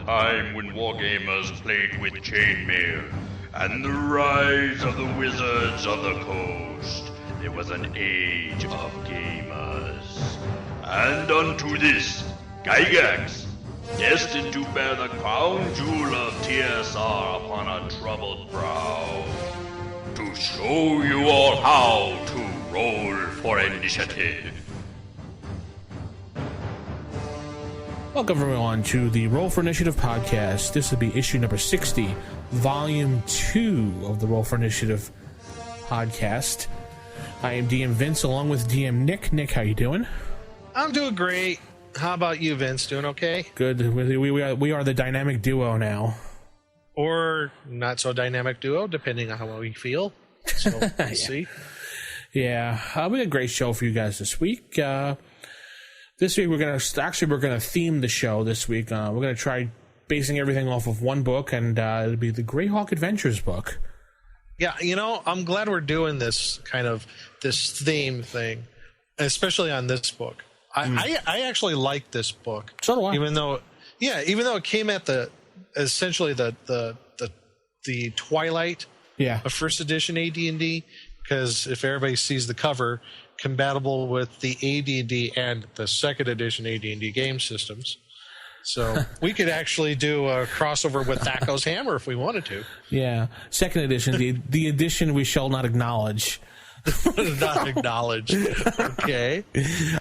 time when wargamers played with chainmail, and the rise of the wizards of the coast. There was an age of gamers. And unto this, Gygax, destined to bear the crown jewel of TSR upon a troubled brow, to show you all how to roll for initiative. Welcome everyone to the Roll for Initiative podcast. This will be issue number 60, volume 2 of the Roll for Initiative podcast. I am DM Vince along with DM Nick. Nick, how you doing? I'm doing great. How about you, Vince? Doing okay? Good. We are the dynamic duo now. Or not so dynamic duo, depending on how we feel. So let's see. Yeah, we had a great show for you guys this week. This week we're gonna theme the show. This week we're gonna try basing everything off of one book, and it'll be the Greyhawk Adventures book. Yeah, I'm glad we're doing this theme thing, especially on this book. I actually like this book. So do I. Even though it came at essentially the twilight of first edition AD&D, because if everybody sees the cover, compatible with the AD&D and the second edition AD&D game systems. So we could actually do a crossover with Thaco's Hammer if we wanted to. Yeah, second edition, the edition we shall not acknowledge. Not acknowledge. Okay.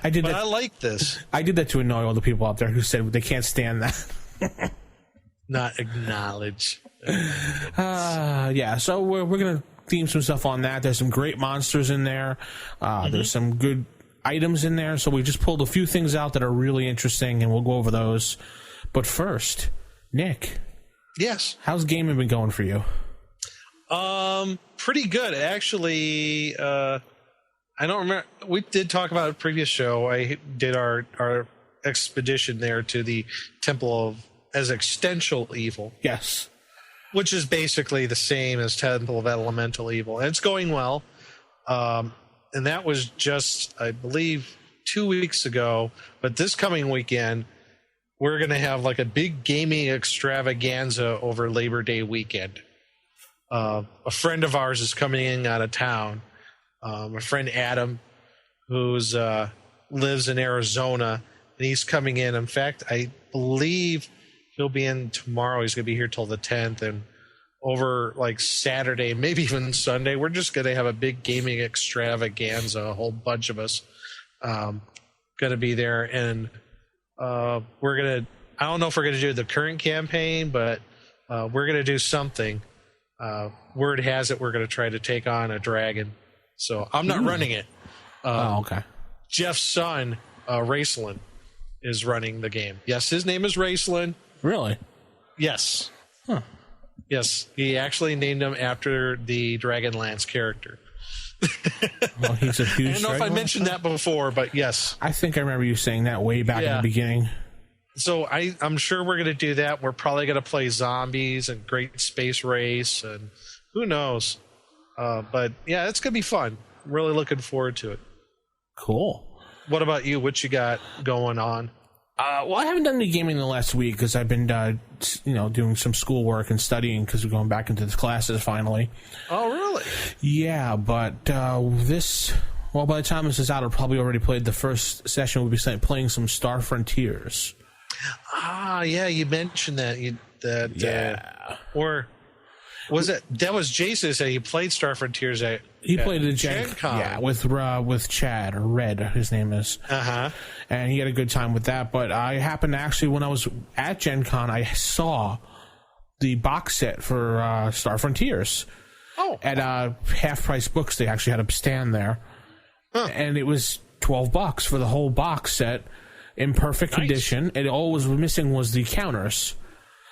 I like this. I did that to annoy all the people out there who said they can't stand that. Not acknowledge. Yeah, so we're going to theme some stuff on that. There's some great monsters in there. There's some good items in there. So we just pulled a few things out that are really interesting, and we'll go over those. But first, Nick. Yes. How's gaming been going for you? Pretty good. Actually, I don't remember. We did talk about a previous show. I did our expedition there to the Temple of Existential Evil. Yes. Which is basically the same as Temple of Elemental Evil. And it's going well. And that was just, I believe, 2 weeks ago. But this coming weekend, we're going to have like a big gaming extravaganza over Labor Day weekend. A friend of ours is coming in out of town. My friend Adam, who's lives in Arizona, and he's coming in. In fact, I believe he'll be in tomorrow. He's going to be here till the 10th, and over like Saturday, maybe even Sunday, we're just going to have a big gaming extravaganza. A whole bunch of us going to be there, and we're going to. I don't know if we're going to do the current campaign, but we're going to do something. Word has it we're going to try to take on a dragon. So I'm not running it. Okay. Jeff's son, Raceland, is running the game. Yes, his name is Raceland. Really? Yes. Huh. Yes, he actually named him after the Dragonlance character. Well, he's a huge. I don't know if I mentioned that before, but yes. I think I remember you saying that way back in the beginning. So I'm sure we're going to do that. We're probably going to play zombies and Great Space Race, and who knows. But yeah, it's going to be fun. I'm really looking forward to it. Cool. What about you? What you got going on? Well, I haven't done any gaming in the last week because I've been, doing some schoolwork and studying because we're going back into the classes finally. Oh, really? Yeah, but by the time this is out, I'll probably already played the first session. We'll be playing some Star Frontiers. Ah, yeah, you mentioned that. Or was it? That was Jason said he played Star Frontiers at. He played at Gen Con. Yeah, with Chad, or Red, his name is. Uh-huh. And he had a good time with that. But I happened to actually, when I was at Gen Con, I saw the box set for Star Frontiers. Oh. At Half Price Books, they actually had a stand there. Huh. And it was $12 for the whole box set in perfect condition. And all was missing was the counters.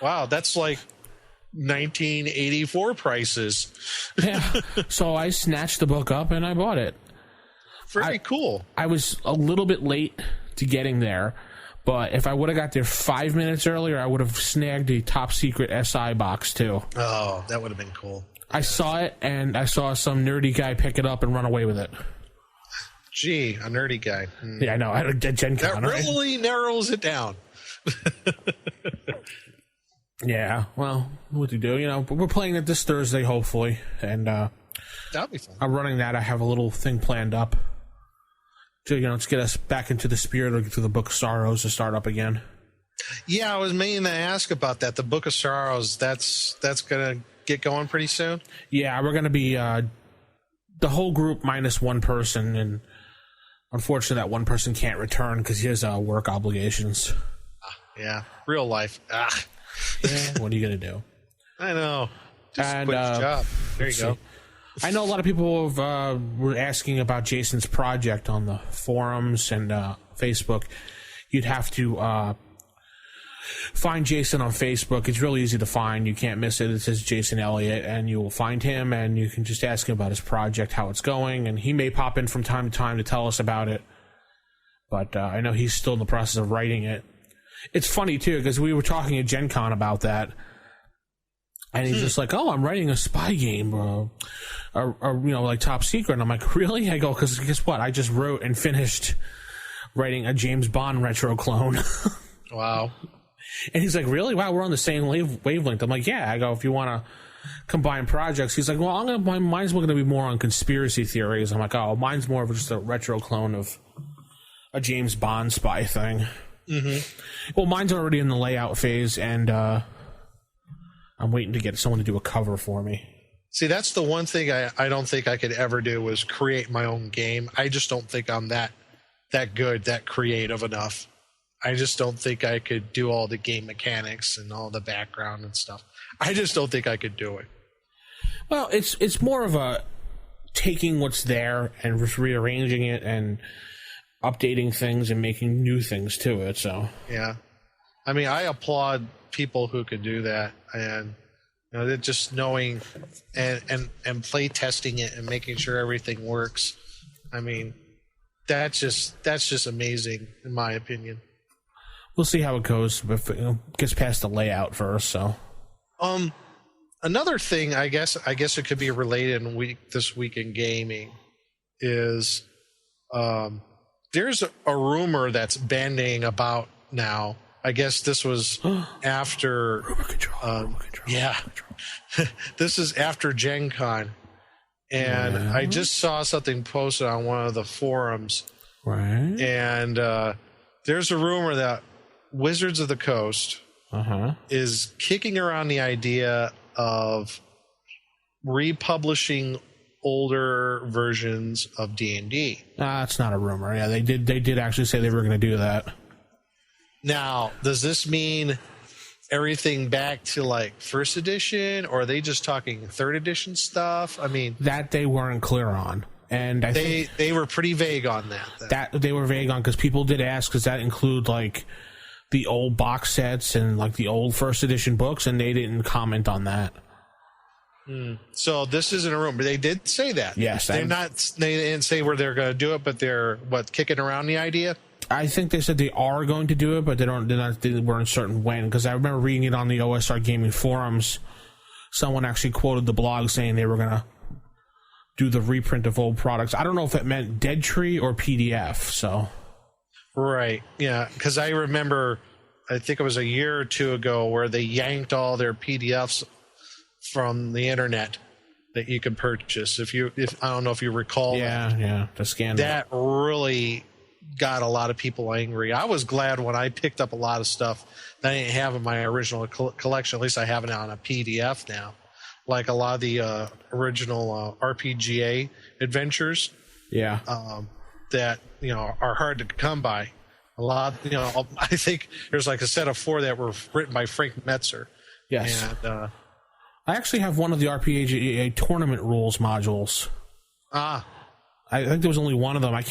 Wow, that's like 1984 prices. Yeah. So I snatched the book up and I bought it. Very cool. I was a little bit late to getting there, but if I would have got there 5 minutes earlier, I would have snagged a top secret SI box too. Oh, that would have been cool. I saw it, and I saw some nerdy guy pick it up and run away with it. Gee, a nerdy guy. Yeah, I know. At Gen Con, that really narrows it down. Yeah, well, what to do? We're playing it this Thursday, hopefully, and That'll be fun. I'm running that. I have a little thing planned up to to get us back into the spirit or get through the Book of Sorrows to start up again. Yeah, I was meaning to ask about that. The Book of Sorrows, that's going to get going pretty soon? Yeah, we're going to be the whole group minus one person, and unfortunately that one person can't return because he has work obligations. Yeah, real life. Yeah, what are you going to do? I know. Just And, quit his job. There you go. I know a lot of people were asking about Jason's project on the forums and Facebook. You'd have to find Jason on Facebook. It's really easy to find. You can't miss it. It says Jason Elliott, and you will find him, and you can just ask him about his project, how it's going, and he may pop in from time to time to tell us about it. But I know he's still in the process of writing it. It's funny, too, because we were talking at Gen Con about that, and he's just like, "Oh, I'm writing a spy game, or like top secret." And I'm like, "Really?" I go, "Because guess what? I just wrote and finished writing a James Bond retro clone." Wow. And he's like, "Really? Wow, we're on the same wavelength." I'm like, "Yeah." I go, "If you want to combine projects," he's like, "Well, mine's going to be more on conspiracy theories." I'm like, "Oh, mine's more of just a retro clone of a James Bond spy thing." Mm-hmm. Well, mine's already in the layout phase, and I'm waiting to get someone to do a cover for me. See, that's the one thing I don't think I could ever do was create my own game. I just don't think I'm that good, that creative enough. I just don't think I could do all the game mechanics and all the background and stuff. I just don't think I could do it. Well, it's more of a taking what's there and just rearranging it and updating things and making new things to it. So yeah, I mean, I applaud people who could do that, and they're just knowing and play testing it and making sure everything works. I mean, that's just amazing in my opinion. We'll see how it goes if it gets past the layout first. So, another thing, I guess it could be related this week in gaming is, there's a rumor that's banding about now. I guess this was after. Rumor control. Yeah, this is after Gen Con, and I just saw something posted on one of the forums. Right. And there's a rumor that Wizards of the Coast is kicking around the idea of republishing older versions of D&D. It's not a rumor. Yeah, they did actually say they were going to do that. Now, does this mean everything back to like first edition, or are they just talking third edition stuff? I mean, that they weren't clear on. And I think they were pretty vague on that. That they were vague on because people did ask, does that include like the old box sets and like the old first edition books, and they didn't comment on that. So this isn't a rumor, but they did say that. Yes, they didn't say where they're going to do it, but they're kicking around the idea. I think they said they are going to do it, but they weren't certain when. Because I remember reading it on the OSR Gaming forums. Someone actually quoted the blog saying they were going to do the reprint of old products. I don't know if it meant Dead Tree or PDF. So, right, yeah, because I remember, I think it was a year or two ago where they yanked all their PDFs from the internet that you could purchase. If I don't know if you recall. Yeah, the scandal. That really got a lot of people angry. I was glad when I picked up a lot of stuff that I didn't have in my original collection. At least I have it on a PDF now. Like a lot of the original RPGA adventures. Yeah. That, are hard to come by. A lot, I think there's like a set of 4 that were written by Frank Metzer. Yes. And, I actually have one of the RPGA tournament rules modules. I think there was only one of them. I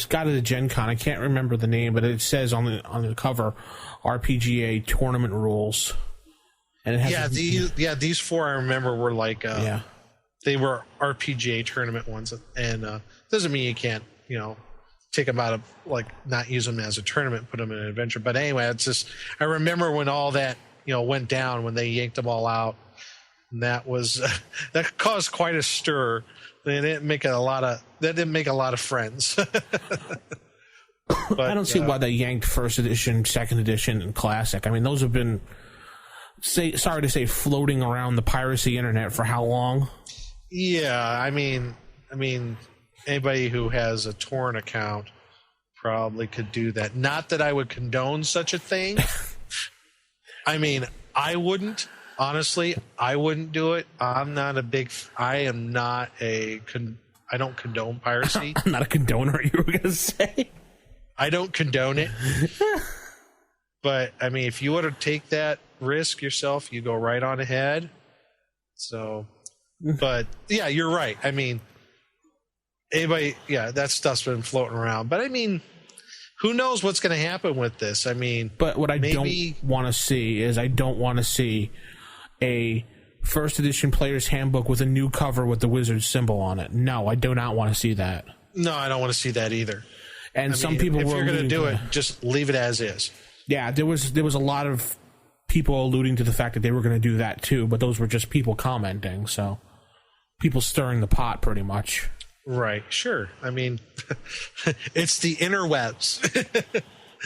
got it at Gen Con. I can't remember the name, but it says on the cover, RPGA tournament rules. And it has these 4 I remember were like they were RPGA tournament ones, and doesn't mean you can't take them out of like not use them as a tournament, put them in an adventure. But anyway, it's just I remember when all that went down when they yanked them all out, and that was that caused quite a stir. They didn't make a lot of friends. But, I don't see why they yanked first edition, second edition, and classic. I mean, those have been sorry to say, floating around the piracy internet for how long? Yeah, I mean, anybody who has a torrent account probably could do that. Not that I would condone such a thing. I mean, I wouldn't. Honestly, I wouldn't do it. I don't condone piracy. I'm not a condoner, you were going to say. I don't condone it. But, I mean, if you want to take that risk yourself, you go right on ahead. So, but, yeah, you're right. I mean, that stuff's been floating around. But, I mean, who knows what's going to happen with this? I mean, but what I don't want to see is a first edition player's handbook with a new cover with the wizard symbol on it. No, I do not want to see that. No, I don't want to see that either. And some people if were you're going to do it, just leave it as is. Yeah, there was a lot of people alluding to the fact that they were going to do that too, but those were just people commenting, so people stirring the pot pretty much. Right, sure. I mean, it's the interwebs.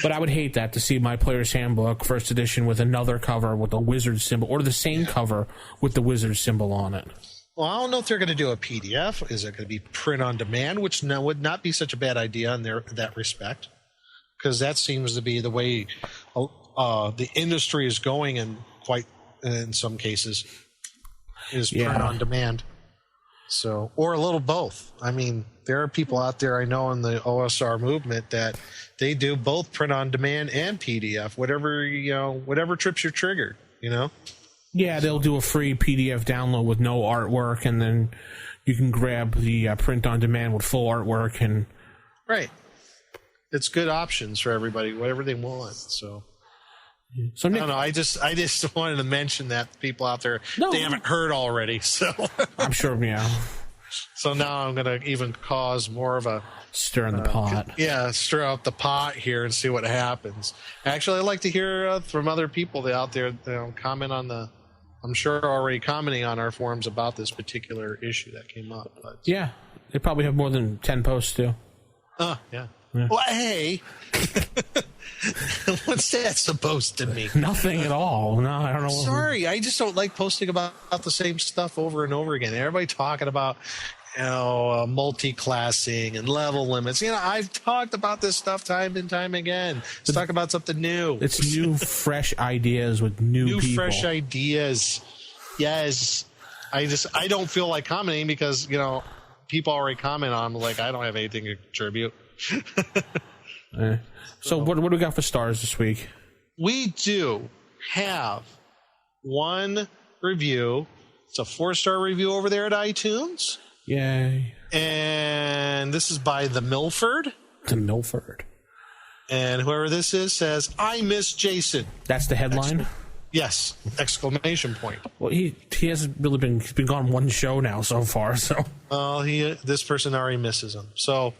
But I would hate that, to see my player's handbook, first edition, with another cover with a wizard symbol, or the same cover with the wizard symbol on it. Well, I don't know if they're going to do a PDF. Is it going to be print on demand, which would not be such a bad idea in that respect, because that seems to be the way the industry is going in some cases, is print on demand. So, or a little both. I mean, there are people out there I know in the OSR movement that they do both print on demand and PDF, whatever trips your trigger, Yeah, they'll do a free PDF download with no artwork, and then you can grab the print on demand with full artwork. And right, it's good options for everybody, whatever they want. So Nick, I don't know. I just wanted to mention that people out there they haven't heard already. So I'm sure, yeah. So now I'm going to even cause more of a stir in the pot. Yeah, stir out the pot here and see what happens. Actually, I'd like to hear from other people out there. Comment on I'm sure already commenting on our forums about this particular issue that came up. But, yeah, they probably have more than 10 posts too. Yeah. Well, hey, what's that supposed to mean? Nothing at all. No, I don't know. Sorry, I just don't like posting about the same stuff over and over again. Everybody talking about multi-classing and level limits. I've talked about this stuff time and time again. Let's talk about something new. It's new, fresh ideas with new people. Fresh ideas. Yes. I don't feel like commenting because people already comment on them. Like, I don't have anything to contribute. So what do we got for stars this week? We do have one review. It's a 4-star review over there at iTunes. Yay. And this is by The Milford. The Milford. And whoever this is says, I miss Jason. That's the headline? Yes. Exclamation point. Well, he hasn't really he's been gone one show now so far, so. Well, this person already misses him. So,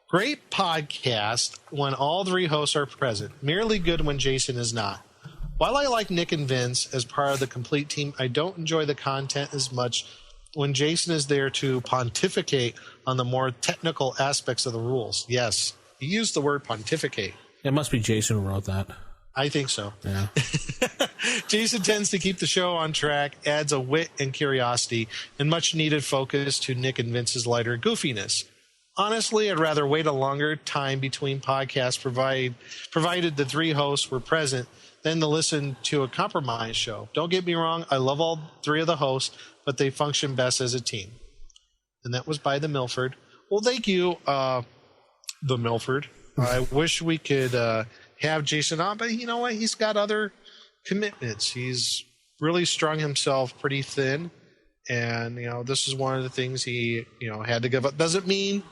great podcast when all 3 hosts are present. Merely good when Jason is not. While I like Nick and Vince as part of the complete team, I don't enjoy the content as much when Jason is there to pontificate on the more technical aspects of the rules. Yes, he used the word pontificate. It must be Jason who wrote that. I think so. Yeah. Jason tends to keep the show on track, adds a wit and curiosity, and much needed focus to Nick and Vince's lighter goofiness. Honestly, I'd rather wait a longer time between podcasts provided the 3 hosts were present than to listen to a compromise show. Don't get me wrong, I love all 3 of the hosts, but they function best as a team. And that was by The Milford. Well, thank you, The Milford. I wish we could have Jason on, but you know what? He's got other commitments. He's really strung himself pretty thin, and this is one of the things he had to give up. Doesn't mean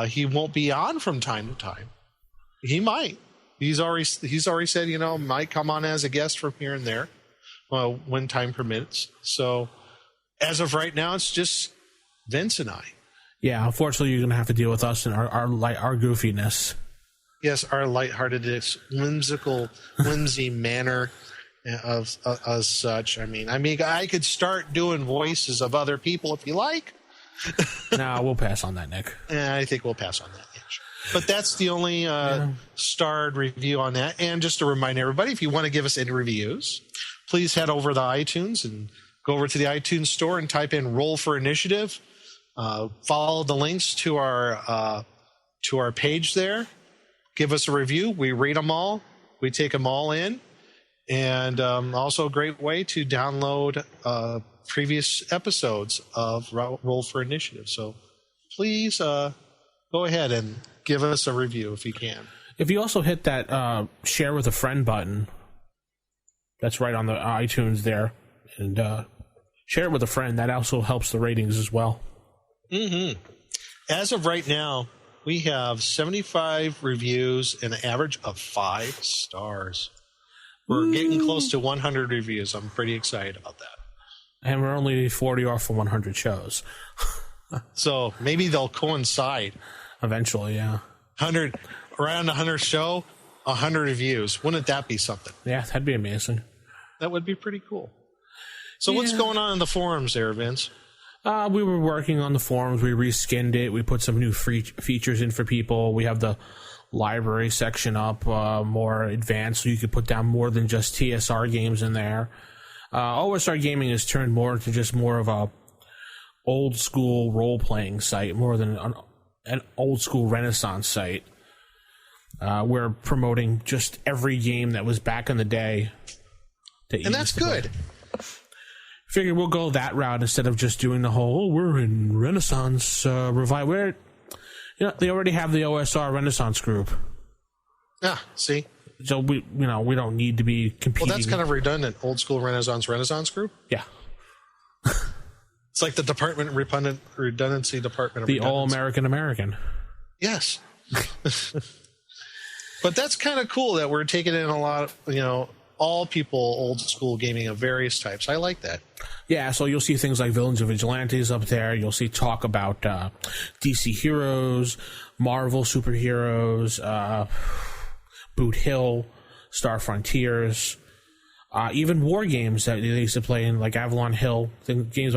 he won't be on from time to time. He might. He's already said might come on as a guest from here and there, when time permits. So as of right now, it's just Vince and I. Yeah, unfortunately, you're going to have to deal with us and our goofiness. Yes, our lightheartedness, whimsy manner of such. I mean, I could start doing voices of other people if you like. No, we'll pass on that, Nick. I think we'll pass on that. Yeah, sure. But that's the only starred review on that. And just to remind everybody, if you want to give us any reviews, please head over to iTunes and go over to the iTunes store and type in Roll for Initiative. Follow the links to our page there. Give us a review. We read them all. We take them all in. And also a great way to download previous episodes of Roll for Initiative. So please go ahead and give us a review if you can. If you also hit that share with a friend button, that's right on the iTunes there, and share it with a friend, that also helps the ratings as well. Mm-hmm. As of right now, we have 75 reviews and an average of 5 stars. We're getting close to 100 reviews. I'm pretty excited about that. And we're only 40 off for 100 shows. So maybe they'll coincide. Eventually, yeah. Around the 100th show, 100 reviews. Wouldn't that be something? Yeah, that'd be amazing. That would be pretty cool. So what's going on in the forums there, Vince? We were working on the forums. We reskinned it. We put some new free features in for people. We have the library section up, more advanced, so you could put down more than just TSR games in there. OSR Gaming has turned more into just more of a old school role-playing site, more than an old school Renaissance site. We're promoting just every game that was back in the day. And that's good. Figured we'll go that route instead of just doing the whole, we're in Renaissance revival. They already have the OSR Renaissance group. Yeah, see? So we don't need to be competing. Well, that's kind of redundant. Old school Renaissance group? Yeah. It's like the redundancy department of the All-American American. Yes. But that's kind of cool that we're taking in a lot of, all people, old school gaming of various types. I like that. Yeah, so you'll see things like Villains and Vigilantes up there. You'll see talk about DC Heroes, Marvel superheroes, Boot Hill, Star Frontiers, even war games that they used to play in, like Avalon Hill, games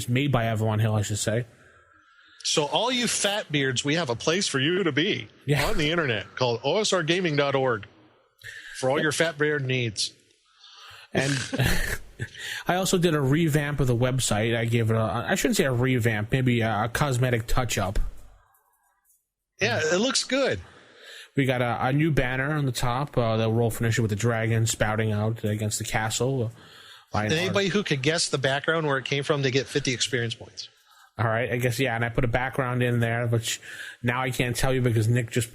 made by Avalon Hill, I should say. So all you fat beards, we have a place for you to be on the internet called osrgaming.org for all your fat beard needs. And I also did a revamp of the website. I gave it I shouldn't say a revamp, maybe a cosmetic touch-up. Yeah, it looks good. We got a new banner on the top, the Roll for Initiative with the dragon spouting out against the castle. And anybody who could guess the background where it came from, they get 50 experience points. All right, I guess, yeah, and I put a background in there, which now I can't tell you because Nick just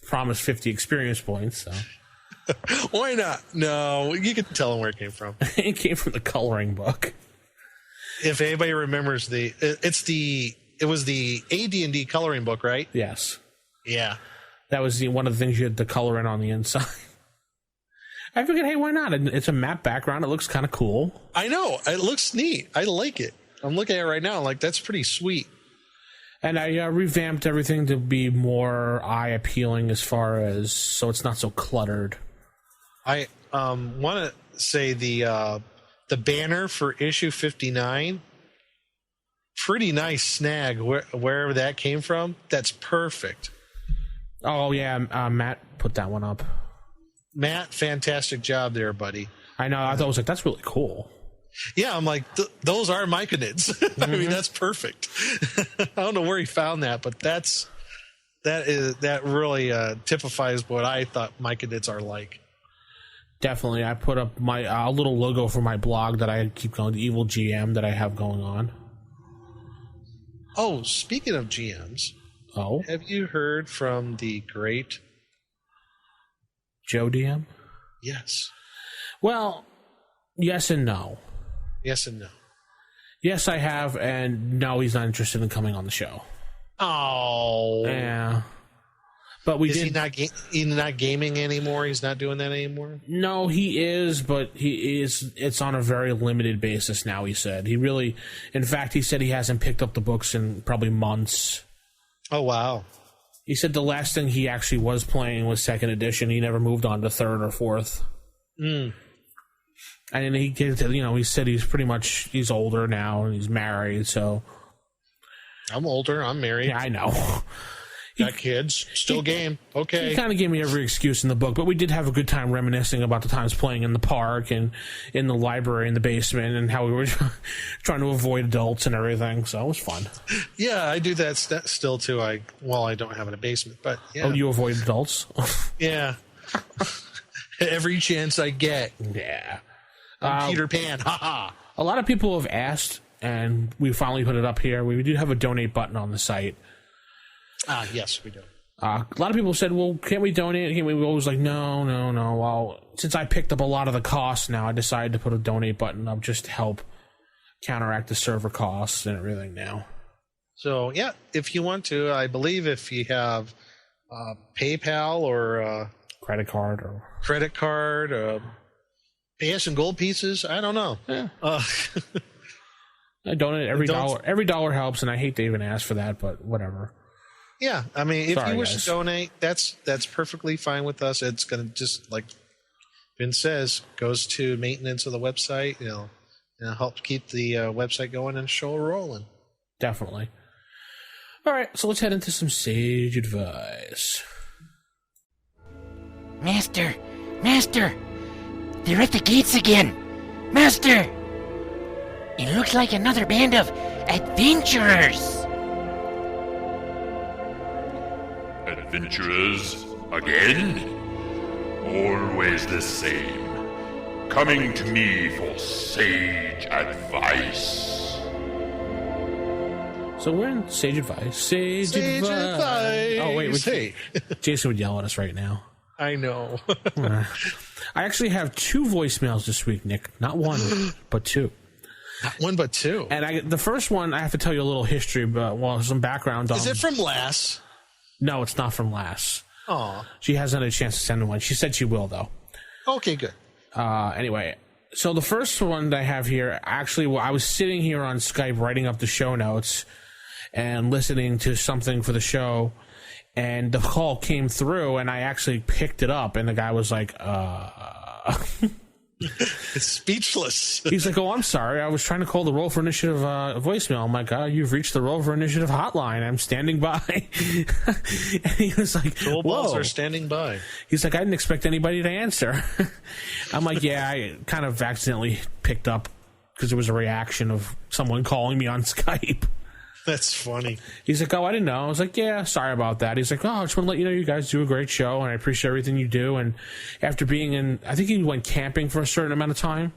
promised 50 experience points. So. Why not? No, you can tell them where it came from. It came from the coloring book. If anybody remembers it was the AD&D coloring book, right? Yes. Yeah. That was one of the things you had to color in on the inside. I figured, hey, why not? It's a map background. It looks kind of cool. I know. It looks neat. I like it. I'm looking at it right now. Like, that's pretty sweet. And I revamped everything to be more eye-appealing so it's not so cluttered. I want to say the banner for issue 59, pretty nice snag wherever that came from. That's perfect. Oh, yeah, Matt put that one up. Matt, fantastic job there, buddy. I know. I thought, I was like, that's really cool. Yeah, I'm like, those are Myconids. Mm-hmm. I mean, that's perfect. I don't know where he found that, but that really typifies what I thought Myconids are like. Definitely. I put up my a little logo for my blog that I keep going, the Evil GM that I have going on. Oh, speaking of GMs, have you heard from the great Joe DM? Yes. Well, yes and no. Yes and no. Yes, I have, and no, he's not interested in coming on the show. Oh. Yeah. But he's not gaming anymore? He's not doing that anymore? No, he is, but it's on a very limited basis now, he said. In fact, he said he hasn't picked up the books in probably months. Oh, wow. He said the last thing he actually was playing was 2nd edition. He never moved on to 3rd or 4th. Mm. And he said he's older now and he's married, so. I'm older. I'm married. Yeah, I know. Got kids, still game. Okay. He kind of gave me every excuse in the book, but we did have a good time reminiscing about the times playing in the park and in the library in the basement and how we were trying to avoid adults and everything. So it was fun. Yeah, I do that still too. I don't have a basement, but yeah. Oh, you avoid adults? Yeah. Every chance I get. Yeah. I'm Peter Pan. Ha ha. A lot of people have asked, and we finally put it up here. We do have a donate button on the site. Yes, we do. A lot of people said, well, can't we donate? We were always like, no. Well, since I picked up a lot of the costs now, I decided to put a donate button up just to help counteract the server costs and everything now. So, yeah, if you want to, I believe if you have PayPal or credit card, pay us in gold pieces. I don't know. Yeah. I donate every dollar. Every dollar helps, and I hate to even ask for that, but whatever. Yeah, I mean, if you wish to donate, that's perfectly fine with us. It's going to just, like Vince says, goes to maintenance of the website. Help keep the website going and the show rolling. Definitely. All right, so let's head into some sage advice. Master, they're at the gates again. Master, it looks like another band of adventurers. Adventurers again? Always the same. Coming to me for sage advice. So we're in sage advice. Sage advice. Oh, wait. Hey. Jason would yell at us right now. I know. I actually have 2 voicemails this week, Nick. Not 1, but 2. Not 1, but 2. And the first one, I have to tell you a little history, but some background on. Is it from Lass? No, it's not from Lass. Oh. She hasn't had a chance to send one. She said she will, though. Okay, good. Anyway, so the first one that I have here, actually, I was sitting here on Skype writing up the show notes and listening to something for the show, and the call came through, and I actually picked it up, and the guy was like, It's speechless. He's like, oh, I'm sorry. I was trying to call the Roll for Initiative voicemail. I'm like, you've reached the Roll for Initiative hotline. I'm standing by. And he was like, Troll balls are standing by. He's like, I didn't expect anybody to answer. I'm like, yeah, I kind of accidentally picked up because it was a reaction of someone calling me on Skype. That's funny. He's like, oh, I didn't know. I was like, yeah, sorry about that. He's like, oh, I just want to let you know you guys do a great show, and I appreciate everything you do. And after being I think he went camping for a certain amount of time.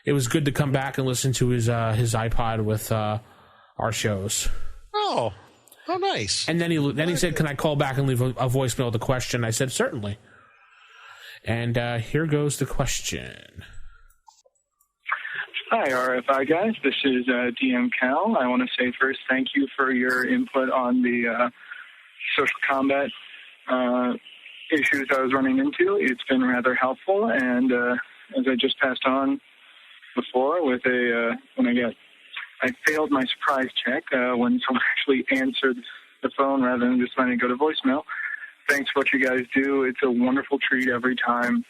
It was good to come back and listen to his iPod with our shows. Oh, nice. And then he said, can I call back and leave a voicemail with a question? I said, certainly. And here goes the question. Hi, RFI guys. This is DM Cal. I want to say first thank you for your input on the social combat issues I was running into. It's been rather helpful, and as I just passed on before with I failed my surprise check when someone actually answered the phone rather than just letting it go to voicemail. Thanks for what you guys do. It's a wonderful treat every time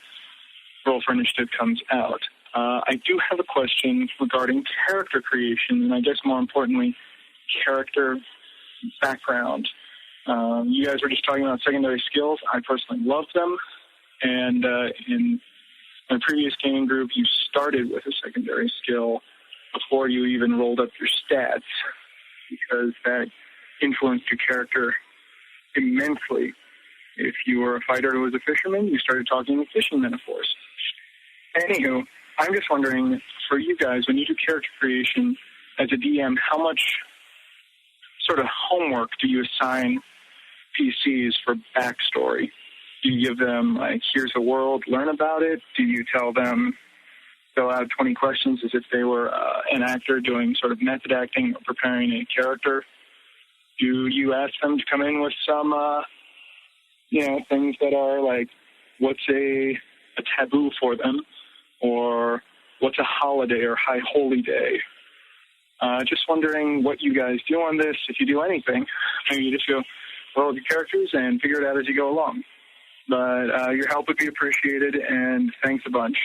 Roll for Initiative comes out. I do have a question regarding character creation, and I guess more importantly, character background. You guys were just talking about secondary skills. I personally love them, and in my previous gaming group, you started with a secondary skill before you even rolled up your stats, because that influenced your character immensely. If you were a fighter who was a fisherman, you started talking in fishing metaphors. Anywho, I'm just wondering, for you guys, when you do character creation as a DM, how much sort of homework do you assign PCs for backstory? Do you give them, like, here's a world, learn about it? Do you tell them, fill out 20 questions as if they were an actor doing sort of method acting or preparing a character? Do you ask them to come in with some, things that are like, what's a taboo for them? Or what's a holiday or high holy day? Just wondering what you guys do on this, if you do anything. Maybe you just go roll with your characters and figure it out as you go along. But your help would be appreciated, and thanks a bunch.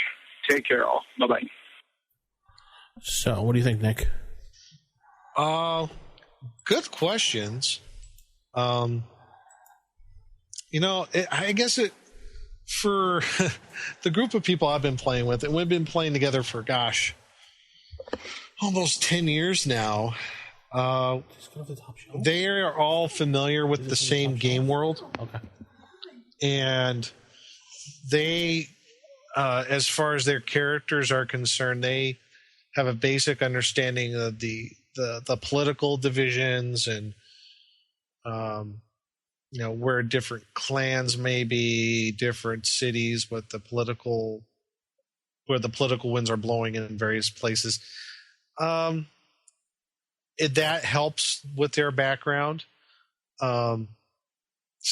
Take care, all. Bye-bye. So, what do you think, Nick? Good questions. I guess it for the group of people I've been playing with, and we've been playing together for almost 10 years now. They are all familiar with the same game world. Okay. And they, as far as their characters are concerned, they have a basic understanding of the political divisions and, where different clans may be, different cities, where the political winds are blowing in various places. That helps with their background. Some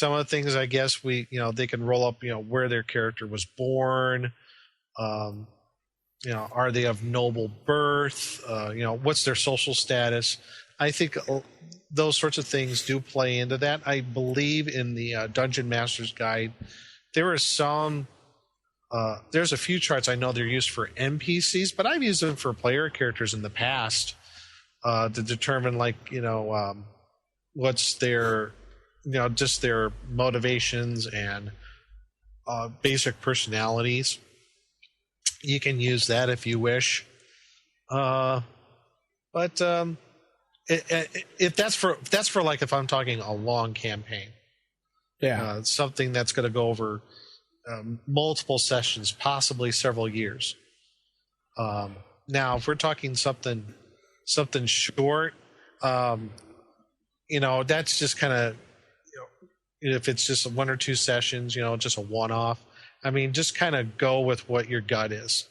of the things, I guess, they can roll up, where their character was born. Are they of noble birth? What's their social status? I think those sorts of things do play into that. I believe in the Dungeon Master's Guide, there's a few charts I know they're used for NPCs, but I've used them for player characters in the past to determine, what's their, just their motivations and basic personalities. You can use that if you wish. But if that's for if I'm talking a long campaign, something that's going to go over multiple sessions, possibly several years. Now, if we're talking something short, that's just kind of, if it's just 1 or 2 sessions, just a one-off. I mean, just kind of go with what your gut is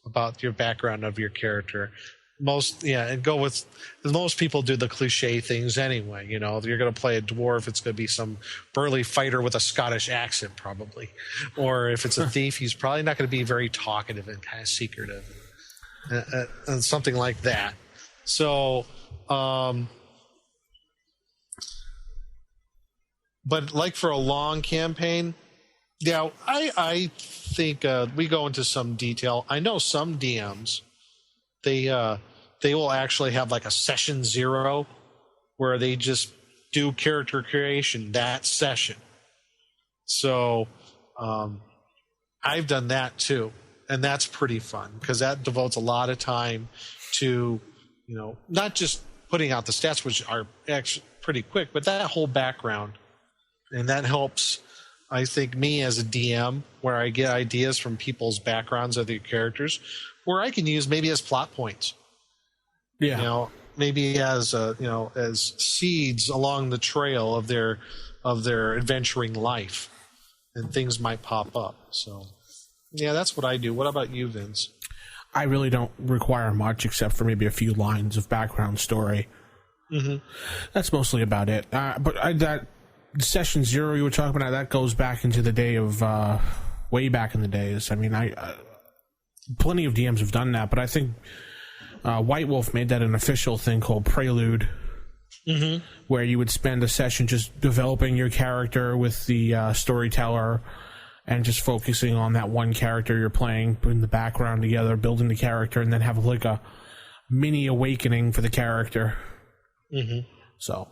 about your background of your character. Most people do the cliche things anyway. If you're going to play a dwarf, it's going to be some burly fighter with a Scottish accent, probably. Or if it's a thief, he's probably not going to be very talkative and kind of secretive, and something like that. So, but like for a long campaign, yeah, I think we go into some detail. I know some DMs, they will actually have like a session 0 where they just do character creation that session. So I've done that too, and that's pretty fun because that devotes a lot of time to not just putting out the stats, which are actually pretty quick, but that whole background, and that helps. I think me as a DM, where I get ideas from people's backgrounds of their characters, where I can use maybe as plot points. Yeah. Maybe as as seeds along the trail of their adventuring life, and things might pop up. So, yeah, that's what I do. What about you, Vince? I really don't require much except for maybe a few lines of background story. Mm-hmm. That's mostly about it. That session 0 you were talking about, that goes back into the day of way back in the days. I mean, plenty of DMs have done that, but I think White Wolf made that an official thing called Prelude, where you would spend a session just developing your character with the storyteller and just focusing on that one character you're playing, putting the background together, building the character, and then have like a mini awakening for the character. So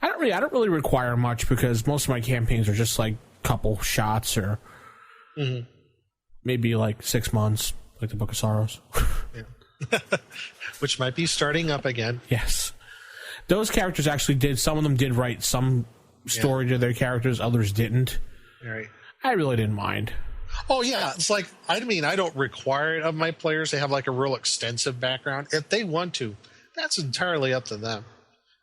I don't really require much because most of my campaigns are just like a couple shots or maybe like 6 months, like the Book of Sorrows. Which might be starting up again. Yes. Those characters actually some of them did write some story to their characters, others didn't. Right. I really didn't mind. Oh, yeah. It's like, I don't require it of my players to have like a real extensive background. If they want to, that's entirely up to them.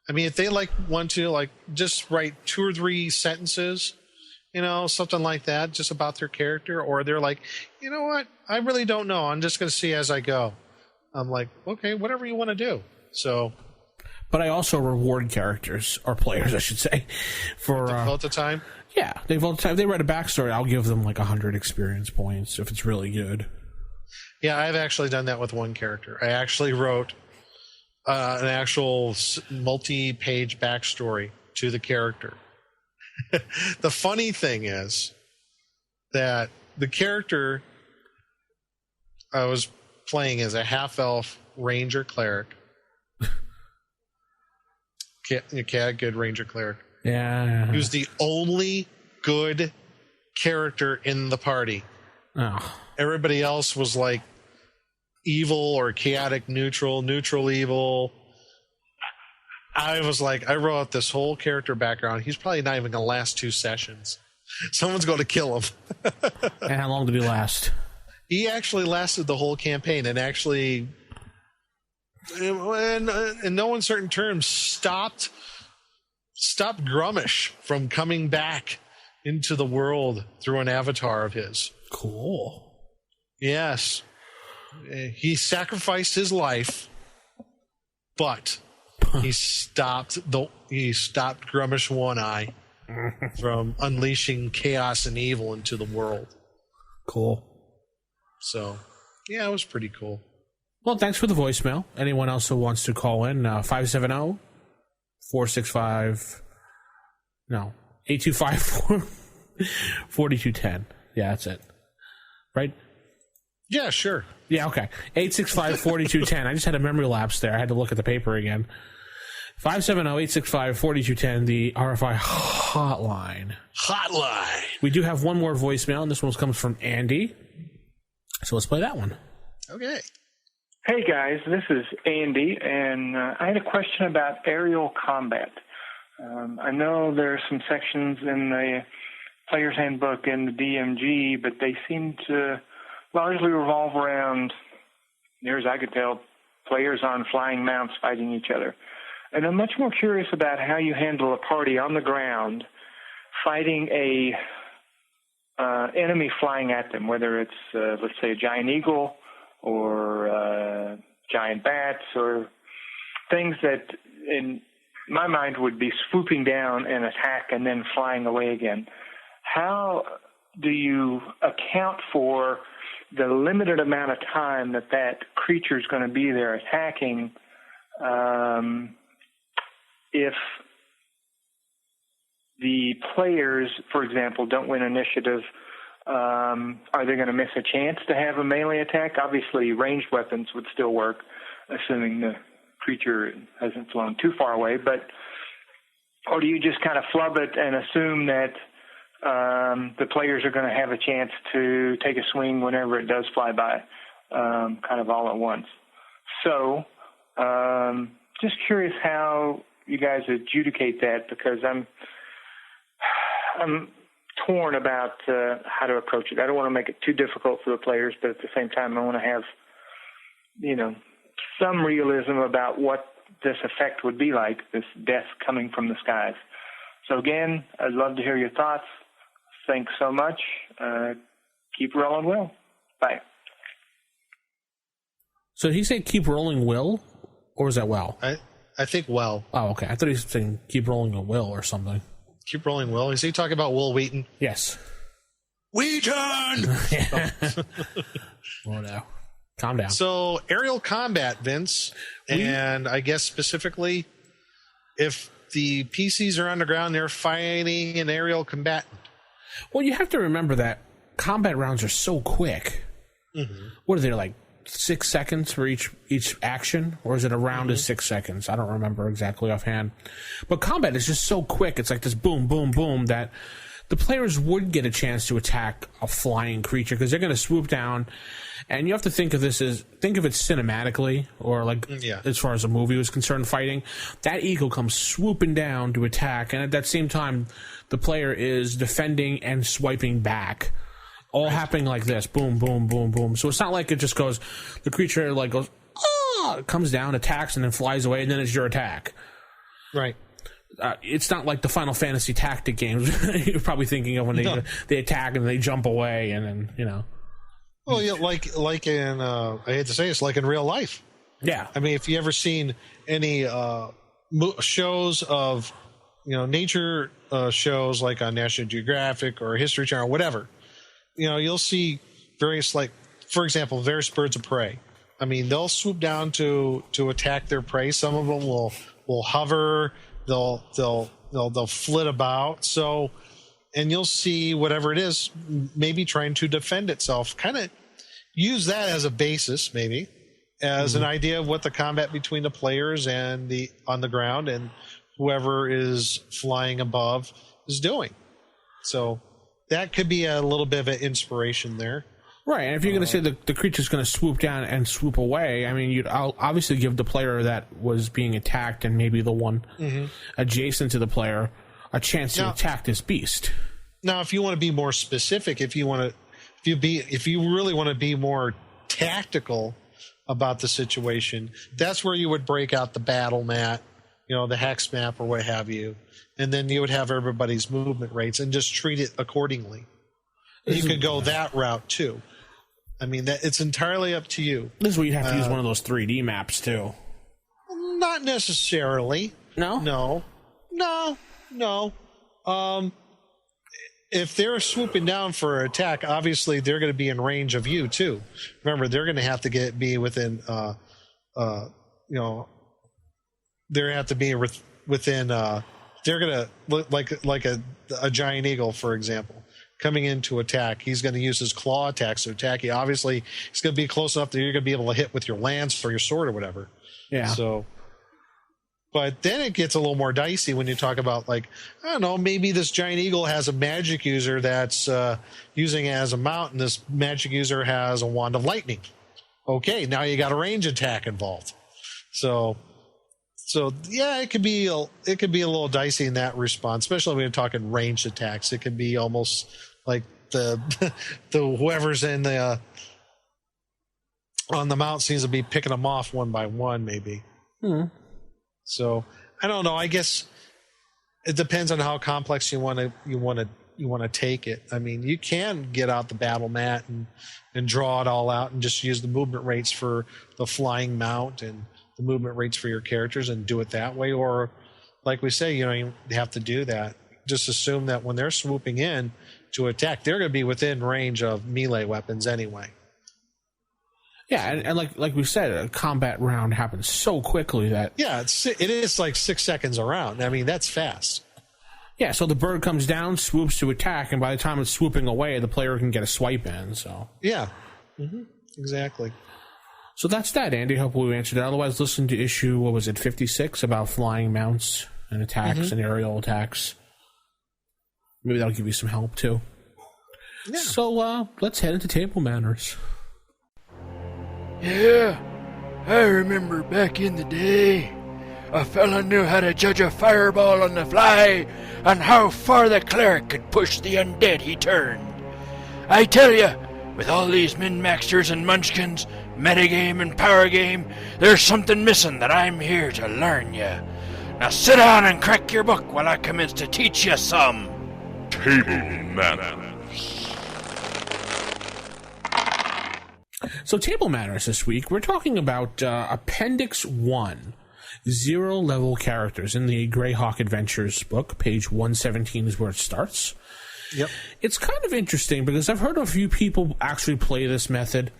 I mean, if they want to just write 2 or 3 sentences, something like that, just about their character, or they're like, you know what, I really don't know. I'm just going to see as I go. I'm like, okay, whatever you want to do. So, but I also reward characters, or players, I should say, for devote the time. Yeah, they vote the time. If they write a backstory, I'll give them like 100 experience points if it's really good. Yeah, I've actually done that with one character. I actually wrote an actual multi-page backstory to the character. The funny thing is that the character I was playing as a half-elf ranger cleric. A good ranger cleric. Yeah. He was the only good character in the party. Oh. Everybody else was like evil or chaotic neutral evil. I was like, I wrote this whole character background. He's probably not even going to last 2 sessions. Someone's going to kill him. And how long did he last? He actually lasted the whole campaign and actually, in no uncertain terms, stopped Grummish from coming back into the world through an avatar of his. Cool. Yes. He sacrificed his life, but he stopped Grummish One Eye from unleashing chaos and evil into the world. Cool. So, yeah, it was pretty cool. Well, thanks for the voicemail. Anyone else who wants to call in, 570-465... No, 825-4210. Yeah, that's it. Right? Yeah, sure. Yeah, okay. 865-4210. I just had a memory lapse there. I had to look at the paper again. 570-865-4210, the RFI hotline. We do have one more voicemail, and this one comes from Andy. So let's play that one. Okay. Hey guys, this is Andy, and I had a question about aerial combat. I know there are some sections in the Player's Handbook and the DMG, but they seem to largely revolve around, near as I could tell, players on flying mounts fighting each other. And I'm much more curious about how you handle a party on the ground fighting a enemy flying at them, whether it's, let's say, a giant eagle or giant bats or things that, in my mind, would be swooping down and attack and then flying away again. How do you account for the limited amount of time that creature is going to be there attacking if the players, for example, don't win initiative? Are they going to miss a chance to have a melee attack? Obviously, ranged weapons would still work, assuming the creature hasn't flown too far away. Or do you just kind of flub it and assume that the players are going to have a chance to take a swing whenever it does fly by, kind of all at once? So, just curious how you guys adjudicate that, because I'm torn about how to approach it. I don't want to make it too difficult for the players, but at the same time, I want to have, some realism about what this effect would be like, this death coming from the skies. So again, I'd love to hear your thoughts. Thanks so much. Keep rolling well. Bye. So did he say keep rolling will, or is that well? I think well. Oh, okay. I thought he was saying keep rolling a will or something. Keep rolling, Will. Is he talking about Will Wheaton? Yes. Wheaton! Oh, no. Calm down. So, aerial combat, Vince, and I guess specifically, if the PCs are on the ground, they're fighting an aerial combatant. Well, you have to remember that combat rounds are so quick. Mm-hmm. What are they, like 6 seconds for each action? Or is it a round of 6 seconds? I don't remember exactly offhand. But combat is just so quick. It's like this boom, boom, boom, that the players would get a chance to attack a flying creature because they're going to swoop down. And you have to think of it cinematically, or like as far as a movie was concerned, fighting. That eagle comes swooping down to attack, and at that same time, the player is defending and swiping back. All happening like this, boom, boom, boom, boom. So it's not like it just goes, the creature like goes, it comes down, attacks, and then flies away, and then it's your attack. Right. It's not like the Final Fantasy tactic games you're probably thinking of when they attack and they jump away, and then, Well, yeah, like in, I hate to say it's like in real life. Yeah. I mean, if you ever seen any shows of, nature shows like on National Geographic or History Channel or whatever, you'll see various, like, for example, various birds of prey. I mean, they'll swoop down to attack their prey. Some of them will hover. They'll flit about. So, and you'll see whatever it is, maybe trying to defend itself. Kind of use that as a basis, maybe, as an idea of what the combat between the players and on the ground and whoever is flying above is doing. So that could be a little bit of an inspiration there. Right, and if you're going to say the creature's going to swoop down and swoop away, I mean, you'd obviously give the player that was being attacked and maybe the one adjacent to the player a chance to attack this beast. Now, if you want to be more specific, if you really want to be more tactical about the situation, that's where you would break out the battle mat, the hex map or what have you, and then you would have everybody's movement rates and just treat it accordingly. You could go that route too. I mean, it's entirely up to you. This is where you have to use one of those 3D maps too. Not necessarily. No. If they're swooping down for an attack, obviously they're going to be in range of you too. Remember, they're going to have to be within. They're going to have to be within. They're going to look like a giant eagle, for example. Coming in to attack, he's going to use his claw attacks to attack you. Obviously, he's going to be close enough that you're going to be able to hit with your lance or your sword or whatever. Yeah. So, but then it gets a little more dicey when you talk about, like, I don't know, maybe this giant eagle has a magic user that's using it as a mount, and this magic user has a wand of lightning. Okay, now you got a range attack involved. So yeah, it could be a little dicey in that response, especially when you're talking ranged attacks. It could be almost like the whoever's in the on the mount seems to be picking them off one by one, maybe. So I don't know. I guess it depends on how complex you want to take it. I mean, you can get out the battle mat and draw it all out and just use the movement rates for the flying mount and the movement rates for your characters and do it that way. Or like we say, you have to do that. Just assume that when they're swooping in to attack, they're going to be within range of melee weapons anyway. Yeah, and like we said, a combat round happens so quickly that... Yeah, it is like 6 seconds a round. I mean, that's fast. Yeah, so the bird comes down, swoops to attack, and by the time it's swooping away, the player can get a swipe in. So yeah, exactly. So that's that, Andy. Hopefully we answered that. Otherwise, listen to issue, 56, about flying mounts and attacks and aerial attacks. Maybe that'll give you some help, too. Yeah. So let's head into table manners. Yeah, I remember back in the day, a fella knew how to judge a fireball on the fly and how far the cleric could push the undead he turned. I tell ya, with all these min-maxers and munchkins, metagame and power game, there's something missing that I'm here to learn ya. Now sit down and crack your book while I commence to teach you some. Table manners. So table manners this week, we're talking about Appendix 1, 0 level characters. In the Greyhawk Adventures book, page 117 is where it starts. Yep. It's kind of interesting because I've heard a few people actually play this method.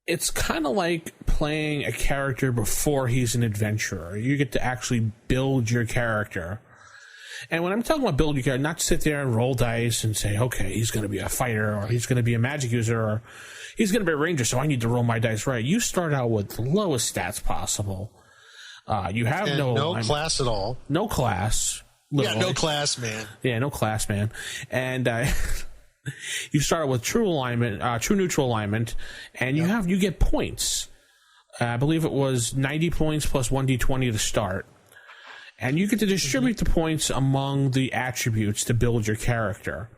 It's kind of like playing a character before he's an adventurer. You get to actually build your character. And when I'm talking about build your character, not sit there and roll dice and say, okay, he's going to be a fighter, or he's going to be a magic user, or he's going to be a ranger, so I need to roll my dice right. You start out with the lowest stats possible. You have no class at all. No class. Yeah, no class, man. Yeah, no class, man. And you start with true alignment, true neutral alignment, and you get points. I believe it was 90 points plus 1d20 to start. And you get to distribute the points among the attributes to build your character.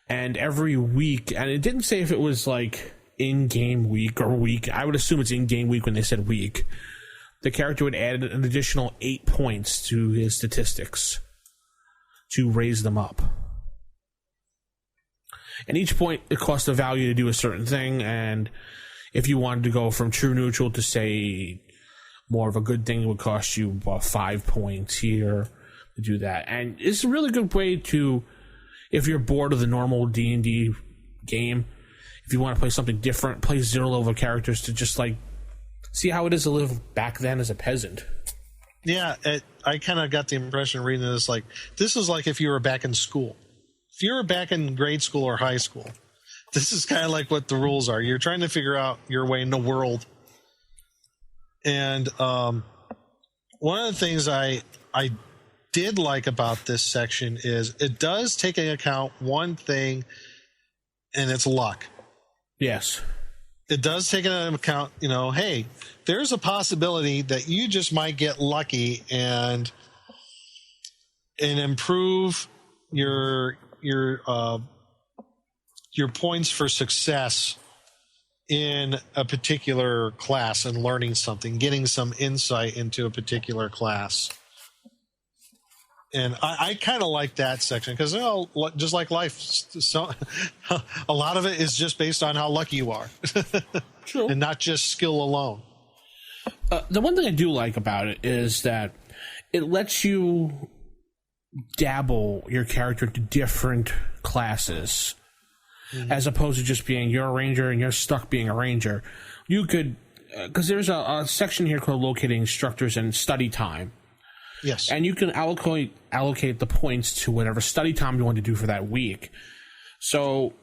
And every week, and it didn't say if it was like in-game week or week. I would assume it's in-game week when they said week. The character would add an additional 8 points to his statistics to raise them up. And each point, it costs a value to do a certain thing. And if you wanted to go from true neutral to, say, more of a good thing, it would cost you 5 points here to do that. And it's a really good way to, if you're bored of the normal D&D game, if you want to play something different, play 0 level characters to just like see how it is to live back then as a peasant. Yeah, I kind of got the impression reading this, like, this is like if you were back in school. If you were back in grade school or high school, this is kind of like what the rules are. You're trying to figure out your way in the world. And one of the things I did like about this section is it does take into account one thing, and it's luck. Yes. It does take into account, hey, there's a possibility that you just might get lucky and improve your points for success in a particular class and learning something, getting some insight into a particular class. And I kind of like that section because, just like life, so a lot of it is just based on how lucky you are. True. And not just skill alone. The one thing I do like about it is that it lets you dabble your character into different classes, as opposed to just being you're a ranger and you're stuck being a ranger. You could, because there's a section here called locating instructors and study time. Yes. And you can allocate the points to whatever study time you want to do for that week. So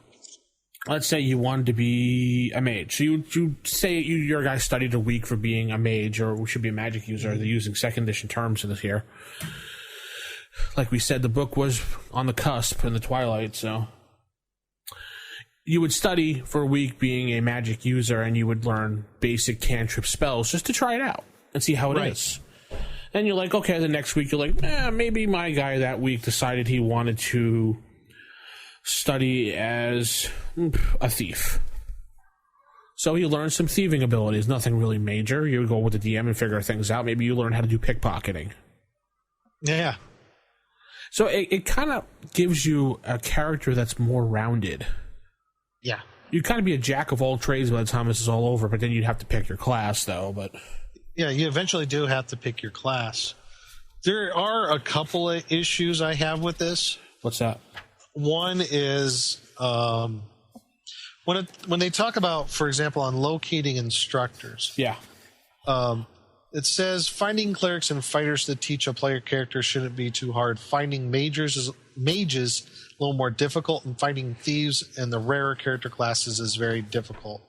let's say you wanted to be a mage. So you say your guy studied a week for being a mage, or should be a magic user. They're using second edition terms in this here. Like we said, the book was on the cusp in the Twilight, so you would study for a week being a magic user, and you would learn basic cantrip spells just to try it out and see how it is. And you're like, okay, the next week you're like, maybe my guy that week decided he wanted to study as a thief. So he learned some thieving abilities, nothing really major. You go with the DM and figure things out. Maybe you learn how to do pickpocketing. Yeah. So it kind of gives you a character that's more rounded. Yeah. You'd kind of be a jack of all trades by the time this is all over, but then you'd have to pick your class, though. But yeah, you eventually do have to pick your class. There are a couple of issues I have with this. What's that? One is when they talk about, for example, on locating instructors. Yeah. It says finding clerics and fighters that teach a player character shouldn't be too hard. Finding mages a little more difficult, and finding thieves and the rarer character classes is very difficult.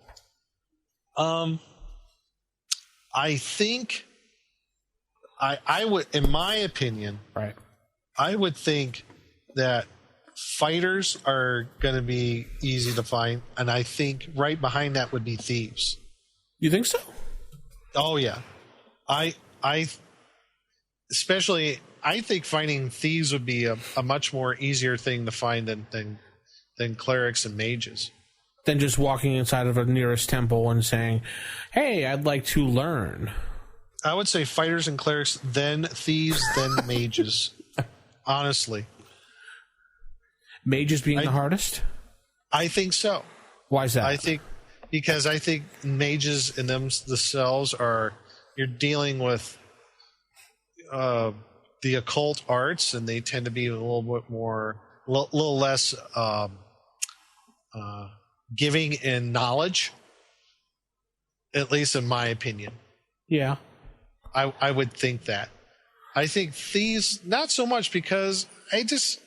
I think I would, in my opinion, right, I would think that fighters are going to be easy to find, and I think right behind that would be thieves. You think so? Oh yeah, I think finding thieves would be a much more easier thing to find than clerics and mages. Than just walking inside of a nearest temple and saying, "Hey, I'd like to learn." I would say fighters and clerics, then thieves, then mages. Honestly, mages being the hardest. I think so. Why is that? I think mages in themselves you're dealing with the occult arts, and they tend to be a little bit more, little less giving in knowledge, at least in my opinion. Yeah. I would think that. I think thieves, not so much, because I just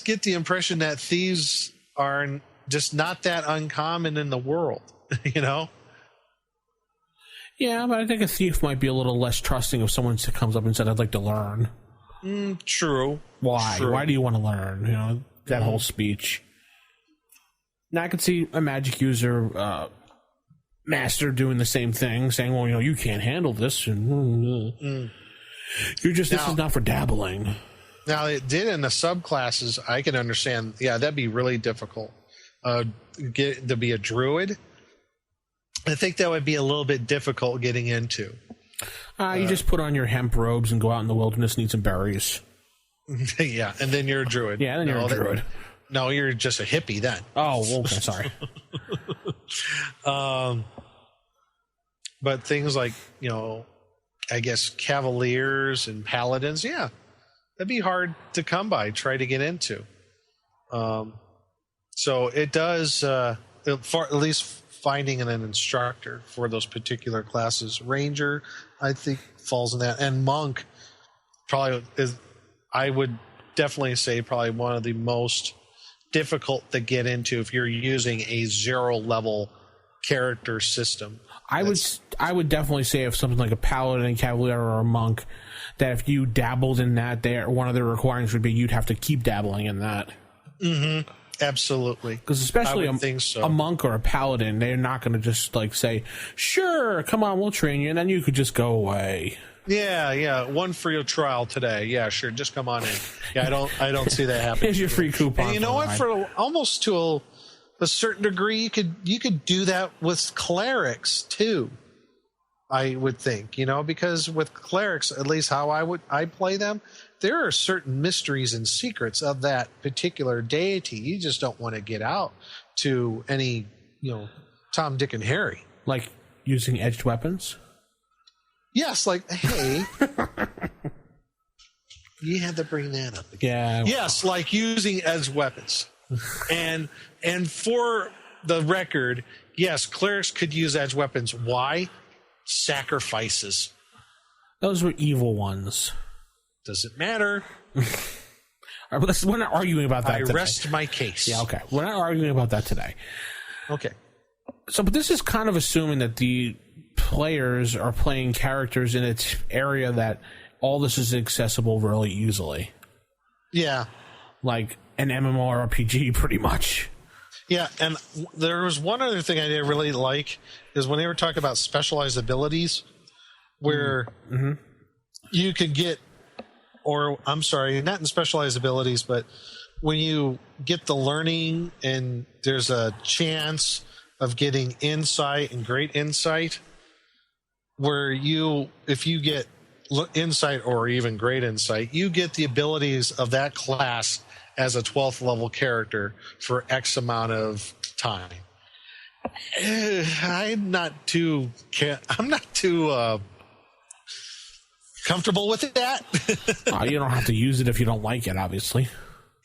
get the impression that thieves are just not that uncommon in the world, you know? Yeah, but I think a thief might be a little less trusting if someone comes up and said, "I'd like to learn." True. Why? True. Why do you want to learn? You know, that whole speech. Now I could see a magic user master doing the same thing, saying, "Well, you can't handle this. You're just, this is not for dabbling." Now, it did in the subclasses. I can understand. Yeah, that'd be really difficult. To be a druid, I think that would be a little bit difficult getting into. You just put on your hemp robes and go out in the wilderness and eat some berries. Yeah, and then you're a druid. Yeah, then you're a druid. No, you're just a hippie then. Oh, okay, sorry. But things like, I guess cavaliers and paladins, yeah, that'd be hard to come by, try to get into. So it does, for at least finding an instructor for those particular classes. Ranger, I think, falls in that. And monk probably is, I would definitely say, probably one of the most difficult to get into if you're using a 0 level character system. I would definitely say if something like a paladin, cavalier, or a monk, that if you dabbled in that, one of the requirements would be you'd have to keep dabbling in that. Mm-hmm. Absolutely. Because especially a monk or a paladin, they're not going to just like say, "Sure, come on, we'll train you," and then you could just go away. Yeah. One free trial today. Yeah, sure. Just come on in. Yeah, I don't see that happening. Here's your free coupon. And you know what? For almost to a certain degree, you could do that with clerics too. I would think, because with clerics, at least how I play them, there are certain mysteries and secrets of that particular deity. You just don't want to get out to any, Tom, Dick, and Harry. Like using edged weapons? Yes, like, hey, you had to bring that up again. Yeah. Yes, like using edged weapons. and for the record, yes, clerics could use edged weapons. Why? Sacrifices. Those were evil ones. Doesn't matter. All right, we're not arguing about that today. I rest my case. Yeah, okay. We're not arguing about that today. Okay. So, but this is kind of assuming that the players are playing characters in its area that all this is accessible really easily. Yeah. Like an MMORPG, pretty much. Yeah, and there was one other thing I didn't really like is when they were talking about specialized abilities, where you could get, or I'm sorry, not in specialized abilities, but when you get the learning and there's a chance of getting insight and great insight, where if you get insight or even great insight, you get the abilities of that class as a 12th level character for X amount of time. I'm not too comfortable with that. You don't have to use it if you don't like it, obviously.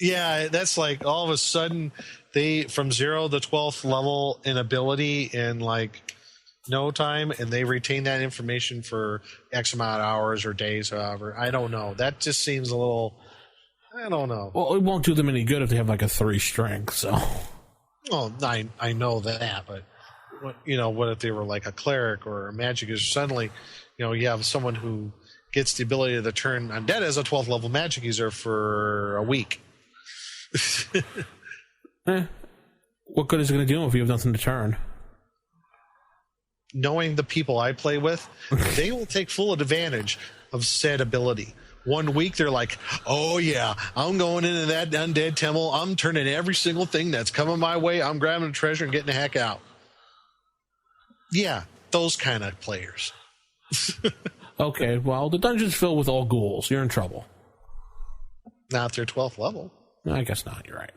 Yeah, that's like all of a sudden they from 0 to 12th level in ability in like no time, and they retain that information for X amount of hours or days, however. I don't know. That just seems a little, I don't know. Well, it won't do them any good if they have like a 3 strength, so. Well, I know that, but what if they were like a cleric or a magic user? Suddenly, you have someone who gets the ability to turn undead as a 12th level magic user for a week. What good is it going to do if you have nothing to turn? Knowing the people I play with, they will take full advantage of said ability. 1 week, they're like, oh, yeah, I'm going into that undead temple. I'm turning every single thing that's coming my way. I'm grabbing the treasure and getting the heck out. Yeah, those kind of players. Okay, well, the dungeon's filled with all ghouls. You're in trouble. Not their 12th level. No, I guess not. You're right.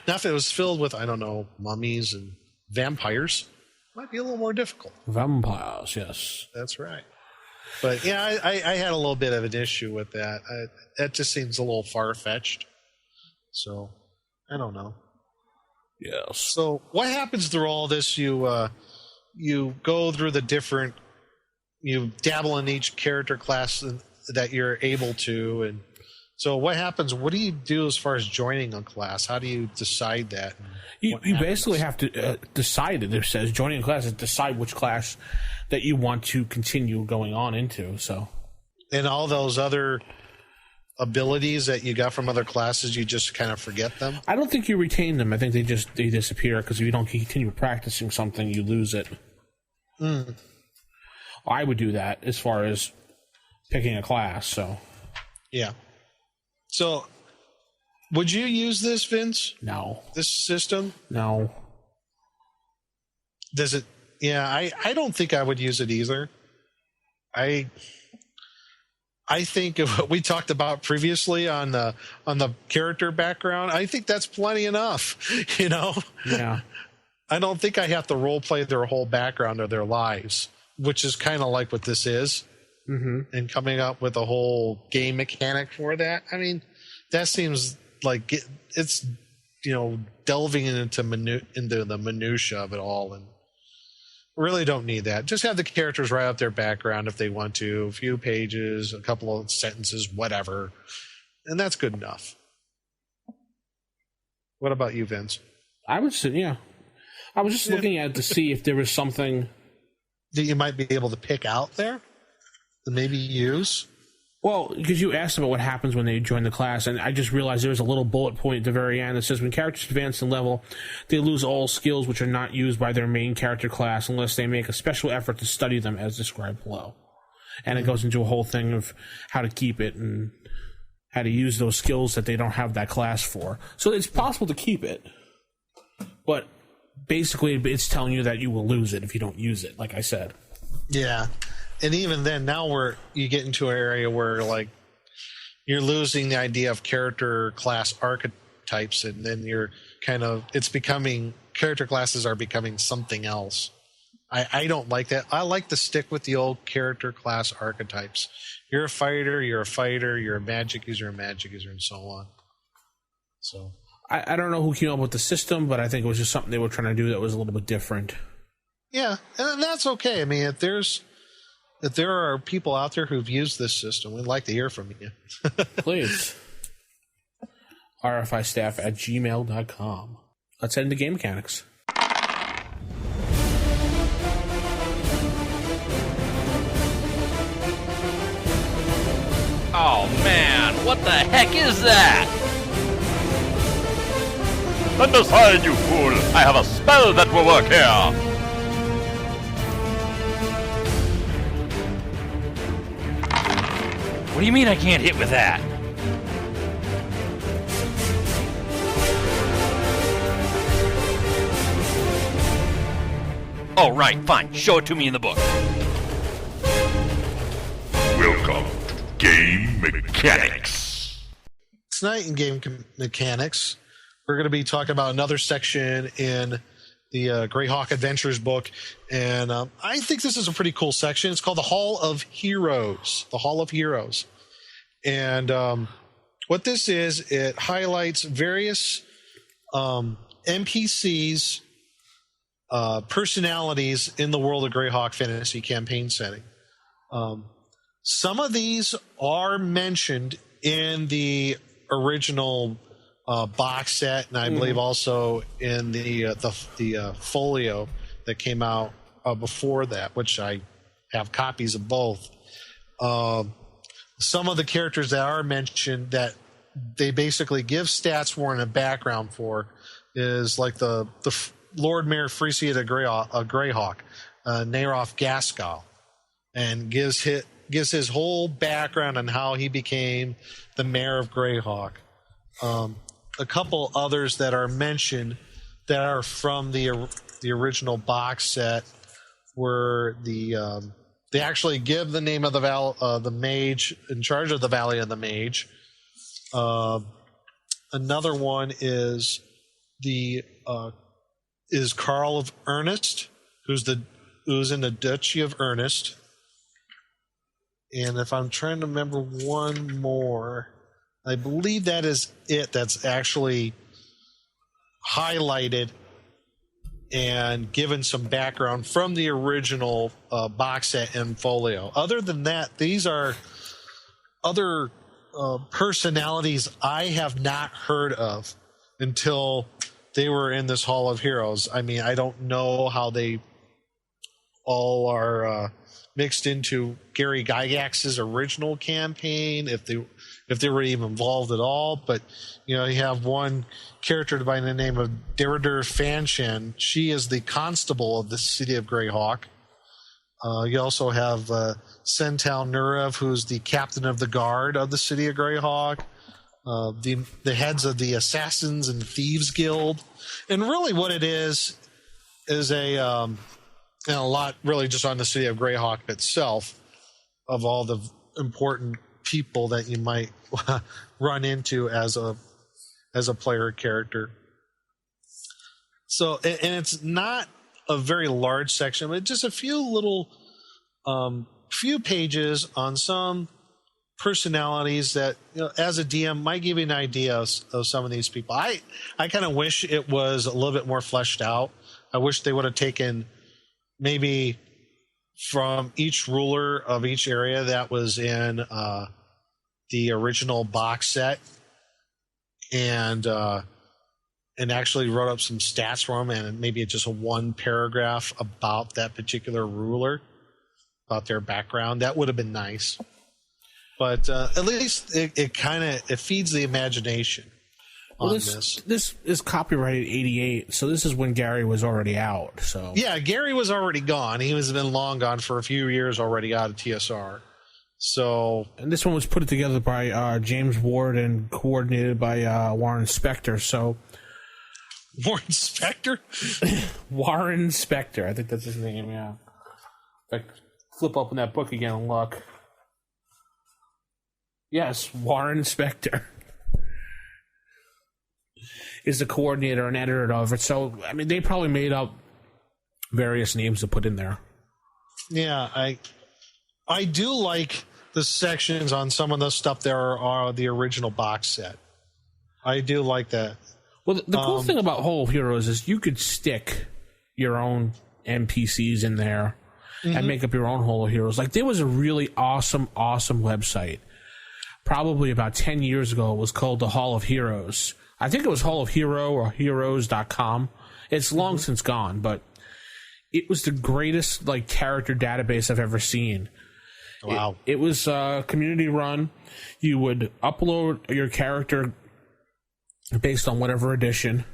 Now, if it was filled with, I don't know, mummies and vampires, might be a little more difficult. Vampires, yes. That's right. But yeah, I had a little bit of an issue with that. That just seems a little far-fetched. So, I don't know. Yes. So, what happens through all this? You go through the different, you dabble in each character class that you're able to, and so what happens? What do you do as far as joining a class? How do you decide that? You basically have to decide it. It says joining a class is decide which class that you want to continue going on into. So, and all those other abilities that you got from other classes, you just kind of forget them? I don't think you retain them. I think they disappear because if you don't continue practicing something, you lose it. I would do that as far as picking a class. So, yeah. So, would you use this, Vince? No. This system? No. Does it? Yeah, I don't think I would use it either. I think of what we talked about previously on the character background. I think that's plenty enough. Yeah. I don't think I have to role play their whole background or their lives, which is kind of like what this is. Mm-hmm. And coming up with a whole game mechanic for that. I mean, that seems like it's delving into the minutia of it all, and really don't need that. Just have the characters write out their background if they want to, a few pages, a couple of sentences, whatever, and that's good enough. What about you, Vince? I would say, yeah. I was just looking at it to see if there was something that you might be able to pick out there to maybe use. Well, because you asked about what happens when they join the class, and I just realized there was a little bullet point at the very end that says when characters advance in level, they lose all skills which are not used by their main character class unless they make a special effort to study them as described below. And it goes into a whole thing of how to keep it and how to use those skills that they don't have that class for. So it's possible to keep it, but basically it's telling you that you will lose it if you don't use it, like I said. Yeah. And even then, now you get into an area where like you're losing the idea of character class archetypes, and then it's becoming, character classes are becoming something else. I don't like that. I like to stick with the old character class archetypes. You're a fighter, you're a magic user, and so on. So I don't know who came up with the system, but I think it was just something they were trying to do that was a little bit different. Yeah, and that's okay. I mean, if there are people out there who've used this system, we'd like to hear from you. Please. rfistaff@gmail.com. Let's head into game mechanics. Oh man, what the heck is that? Stand aside, you fool! I have a spell that will work here! What do you mean I can't hit with that? Oh, right, fine. Show it to me in the book. Welcome to Game Mechanics. Tonight in Game Mechanics, we're going to be talking about another section in the Greyhawk Adventures book, and I think this is a pretty cool section. It's called the Hall of Heroes. The Hall of Heroes. And what this is, it highlights various NPCs, personalities in the World of Greyhawk fantasy campaign setting. Some of these are mentioned in the original box set, and I believe also in the folio that came out before that, which I have copies of both. Some of the characters that are mentioned that they basically give stats for and a background for is like the Lord Mayor Frisia the Greyhawk, Naroth Gaskell, and gives his whole background on how he became the mayor of Greyhawk. A couple others that are mentioned that are from the original box set were they actually give the name of the mage in charge of the Valley of the Mage. Another one is Carl of Ernest, who's in the Duchy of Ernest. And if I'm trying to remember one more, I believe that is it. That's actually highlighted and given some background from the original box set and folio. Other than that, these are other personalities I have not heard of until they were in this Hall of Heroes. I mean, I don't know how they all are mixed into Gary Gygax's original campaign, if they were even involved at all. But you have one character by the name of Derider Fanshan. She is the constable of the city of Greyhawk. You also have Sental Nurev, who's the captain of the guard of the city of Greyhawk. The heads of the Assassins and Thieves Guild. And really what it is a lot really just on the city of Greyhawk itself, of all the important people that you might run into as a player character. So, and it's not a very large section, but just a few little few pages on some personalities that, as a DM might give you an idea of some of these people. I kind of wish it was a little bit more fleshed out. I wish they would have taken maybe from each ruler of each area that was in the original box set and and actually wrote up some stats for them, and maybe just a one paragraph about that particular ruler, about their background, that would have been nice. But at least it feeds the imagination on this. This is copyrighted 88, so this is when Gary was already out. So yeah, Gary was already gone. He has been long gone for a few years already out of TSR. So, and this one was put together by James Ward and coordinated by Warren Spector. So Warren Spector? Warren Spector, I think that's his name. Yeah. In fact, flip open that book again and look. Yes, Warren Spector is the coordinator and editor of it. So, I mean, they probably made up various names to put in there. Yeah, I do like the sections on some of the stuff that are the original box set. I do like that. Well, the cool thing about Hall of Heroes is you could stick your own NPCs in there and make up your own Hall of Heroes. Like, there was a really awesome website probably about 10 years ago. It was called the Hall of Heroes. I think it was Hall of Hero or heroes.com. It's long since gone, but it was the greatest like character database I've ever seen. Wow. It was community run. You would upload your character based on whatever edition,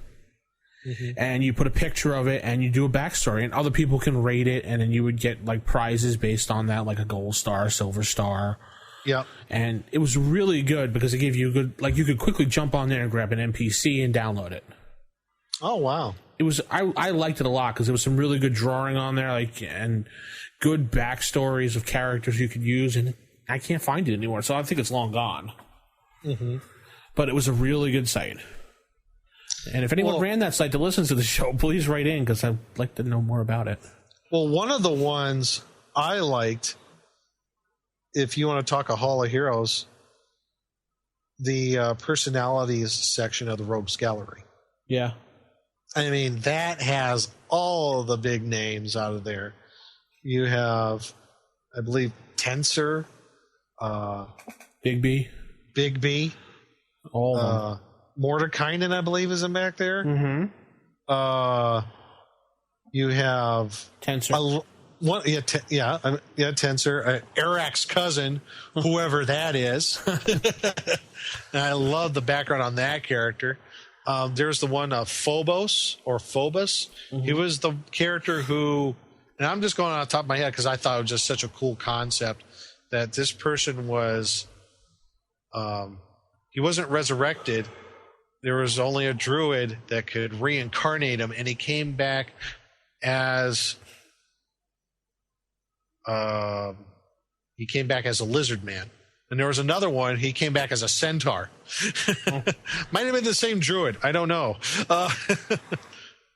and you put a picture of it, and you do a backstory, and other people can rate it, and then you would get like prizes based on that, like a gold star, silver star. Yep. And it was really good because it gave you a good, like you could quickly jump on there and grab an NPC and download it. Oh wow. It was I liked it a lot because there was some really good drawing on there, like, and good backstories of characters you could use, and I can't find it anymore, so I think it's long gone. But it was a really good site. And if anyone ran that site to listen to the show, please write in because I'd like to know more about it. Well, one of the ones I liked, if you want to talk a Hall of Heroes, the personalities section of the Rogues Gallery. Yeah. I mean, that has all the big names out of there. You have, I believe, Tensor, Big B, all of them. Mordekainen, I believe, is in back there. You have Tensor. Tensor. Arak's cousin, whoever that is. And I love the background on that character. There's the one Phobos. He was the character who, and I'm just going on the top of my head because I thought it was just such a cool concept that this person was, he wasn't resurrected. There was only a druid that could reincarnate him, and he came back as a lizard man. And there was another one, he came back as a centaur. Might have been the same druid, I don't know. But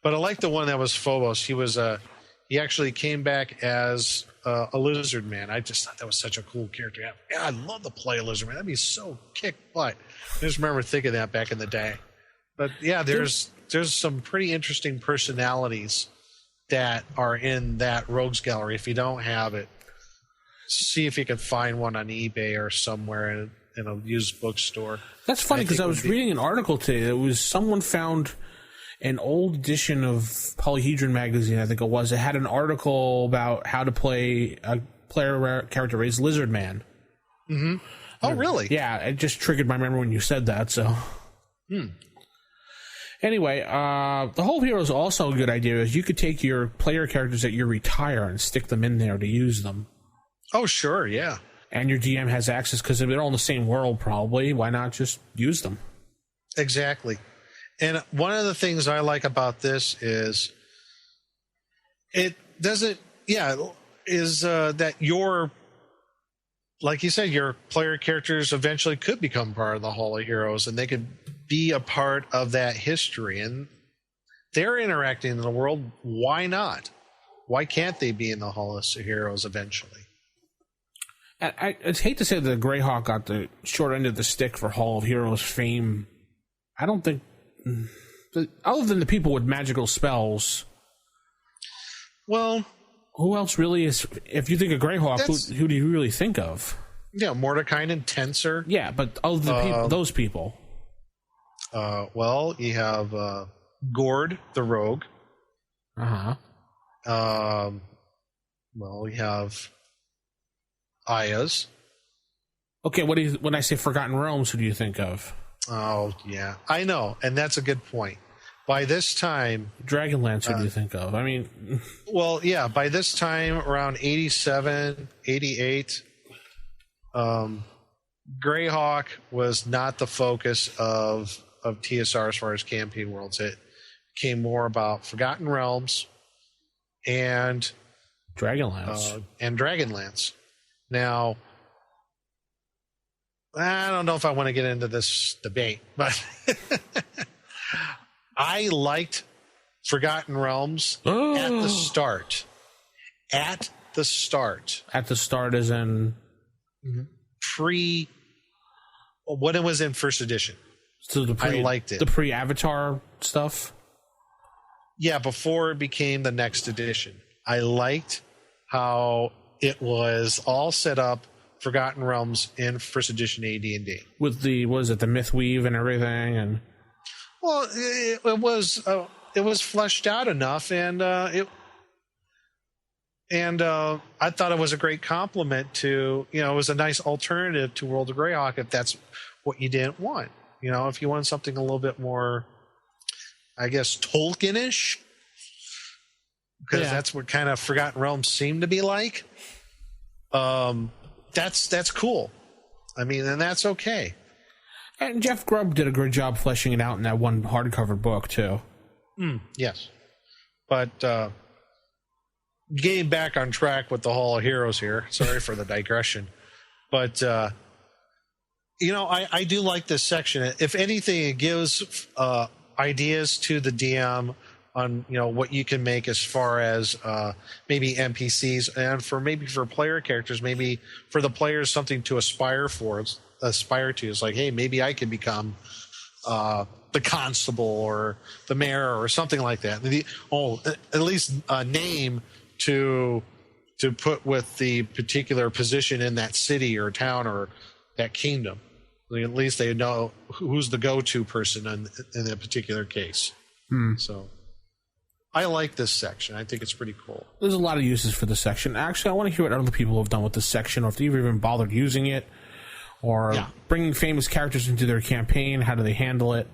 I like the one that was Phobos. He actually came back as a lizard man. I just thought that was such a cool character. Yeah, I'd love to play a lizard man. That'd be so kick butt. I just remember thinking that back in the day. But yeah, there's some pretty interesting personalities that are in that Rogues Gallery. If you don't have it, see if you can find one on eBay or somewhere in a used bookstore. That's funny because I was reading an article today. It was someone found an old edition of Polyhedron magazine, I think it was. It had an article about how to play a player character raised Lizard Man. Oh, really? Yeah, it just triggered my memory when you said that. So, Anyway, the Hall of Heroes also a good idea is you could take your player characters that you retire and stick them in there to use them. Oh, sure, yeah. And your DM has access because they're all in the same world, probably. Why not just use them? Exactly. And one of the things I like about this is it doesn't, that your, like you said, your player characters eventually could become part of the Hall of Heroes and they could be a part of that history. And they're interacting in the world. Why not? Why can't they be in the Hall of Heroes eventually? I hate to say that Greyhawk got the short end of the stick for Hall of Heroes fame. I don't think, other than the people with magical spells. Well, who else really is? If you think of Greyhawk, who do you really think of? Yeah, Mordekainen, Tensor. Yeah, but other than those people. Well, you have Gord the Rogue. Well, we have Ayaz. Okay, when I say Forgotten Realms, who do you think of? Oh, yeah. I know, and that's a good point. By this time... Dragonlance, who do you think of? I mean... Well, yeah, by this time, around 87, 88, Greyhawk was not the focus of TSR as far as Campaign Worlds. It became more about Forgotten Realms and Dragonlance. Now, I don't know if I want to get into this debate, but I liked Forgotten Realms at the start. At the start as in when it was in first edition. So I liked it. The pre-Avatar stuff? Yeah, before it became the next edition. I liked how it was all set up, Forgotten Realms in first edition AD&D. With the, what is it, the Mythweave and everything? And well, it was fleshed out enough, and I thought it was a great compliment to, it was a nice alternative to World of Greyhawk if that's what you didn't want. If you want something a little bit more, I guess, Tolkien-ish, because that's what kind of Forgotten Realms seem to be like. That's cool. I mean, and that's okay. And Jeff Grubb did a great job fleshing it out in that one hardcover book too. Yes, but getting back on track with the Hall of Heroes here. Sorry for the digression, but I do like this section. If anything, it gives ideas to the DM on what you can make as far as maybe NPCs, and for player characters, maybe for the players something to aspire to. It's like, hey, maybe I could become the constable or the mayor or something like that. At least a name to put with the particular position in that city or town or that kingdom. At least they know who's the go-to person in that particular case. So I like this section. I think it's pretty cool. There's a lot of uses for this section. Actually, I want to hear what other people have done with this section, or if they've even bothered using it, or bringing famous characters into their campaign. How do they handle it?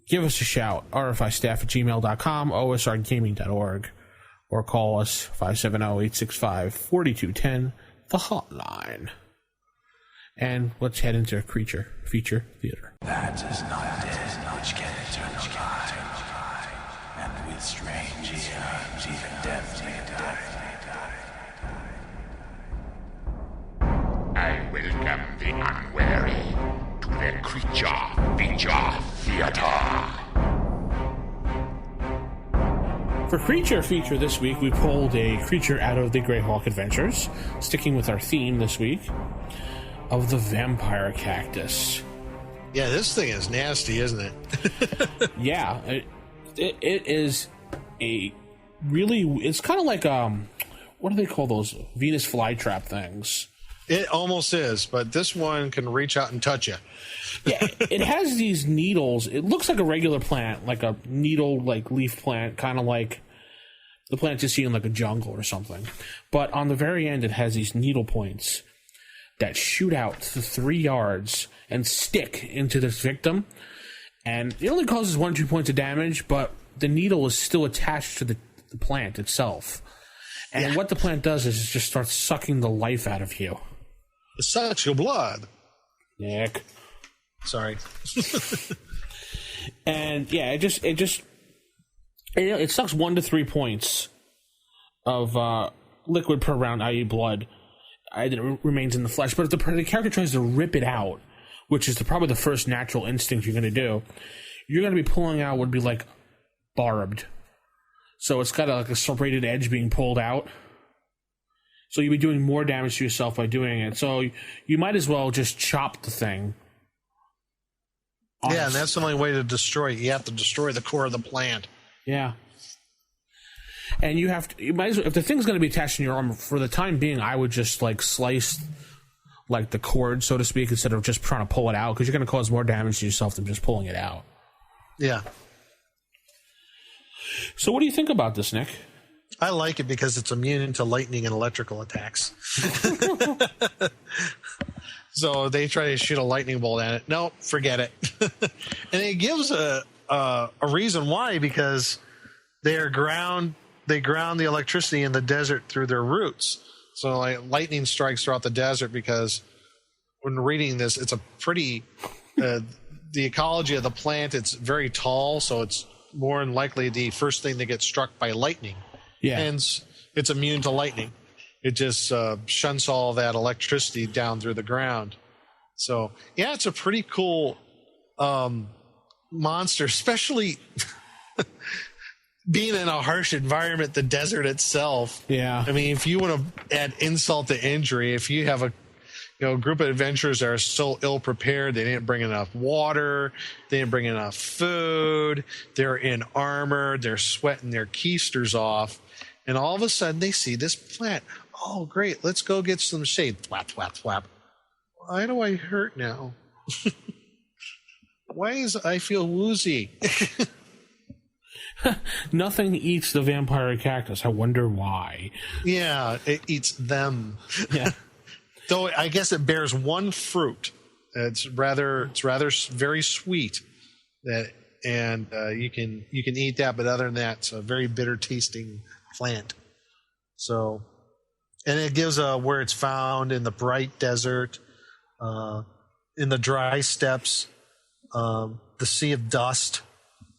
Give us a shout. rfistaff@gmail.com, osrgaming.org, or call us 570-865-4210, the hotline. And let's head into Creature Feature Theater. That is not dead, which can eternal life, and with strange eons even death may die. I welcome the unwary to the Creature Feature Theater. For Creature Feature this week, we pulled a creature out of the Greyhawk Adventures, sticking with our theme this week of the Vampire Cactus. Yeah, this thing is nasty, isn't it? Yeah, it is a really. It's kind of like what do they call those Venus flytrap things? It almost is, but this one can reach out and touch you. Yeah, it has these needles. It looks like a regular plant, like a needle, like leaf plant, kind of like the plant you see in like a jungle or something. But on the very end, it has these needle points that shoot out to 3 yards and stick into this victim. And it only causes 1 or 2 points of damage, but the needle is still attached to the plant itself. And what the plant does is it just starts sucking the life out of you. It sucks your blood. Nick. Sorry. And yeah, it sucks 1 to 3 points of liquid per round, i.e. blood. It remains in the flesh. But if the character tries to rip it out, which is probably the first natural instinct you're going to do, you're going to be pulling out what would be like barbed. So it's got like a serrated edge being pulled out. So you'll be doing more damage to yourself by doing it. So you might as well just chop the thing. Yeah, and that's the only way to destroy it. You have to destroy the core of the plant. Yeah. And you might as well, if the thing's going to be attached in your arm, for the time being, I would just like slice like the cord, so to speak, instead of just trying to pull it out, because you're going to cause more damage to yourself than just pulling it out. Yeah. So what do you think about this, Nick? I like it because it's immune to lightning and electrical attacks. So they try to shoot a lightning bolt at it. No, forget it. And it gives a reason why, because they ground the electricity in the desert through their roots. So like lightning strikes throughout the desert, because when reading this, it's a pretty the ecology of the plant. It's very tall, so it's more than likely the first thing that gets struck by lightning. Yeah. Hence, it's immune to lightning. It just shunts all that electricity down through the ground. So, yeah, it's a pretty cool monster, especially being in a harsh environment, the desert itself. Yeah. I mean, if you want to add insult to injury, if you have a group of adventurers that are so ill prepared, they didn't bring enough water, they didn't bring enough food, they're in armor, they're sweating their keisters off, and all of a sudden they see this plant. Oh, great, let's go get some shade. Thwap, thwap, thwap. Why do I hurt now? I feel woozy? Nothing eats the vampire cactus. I wonder why. Yeah, it eats them. Yeah. Though I guess it bears one fruit. It's rather very sweet. And you can eat that, but other than that, it's a very bitter tasting plant. So, and it gives where it's found in the bright desert, in the dry steppes, the sea of dust.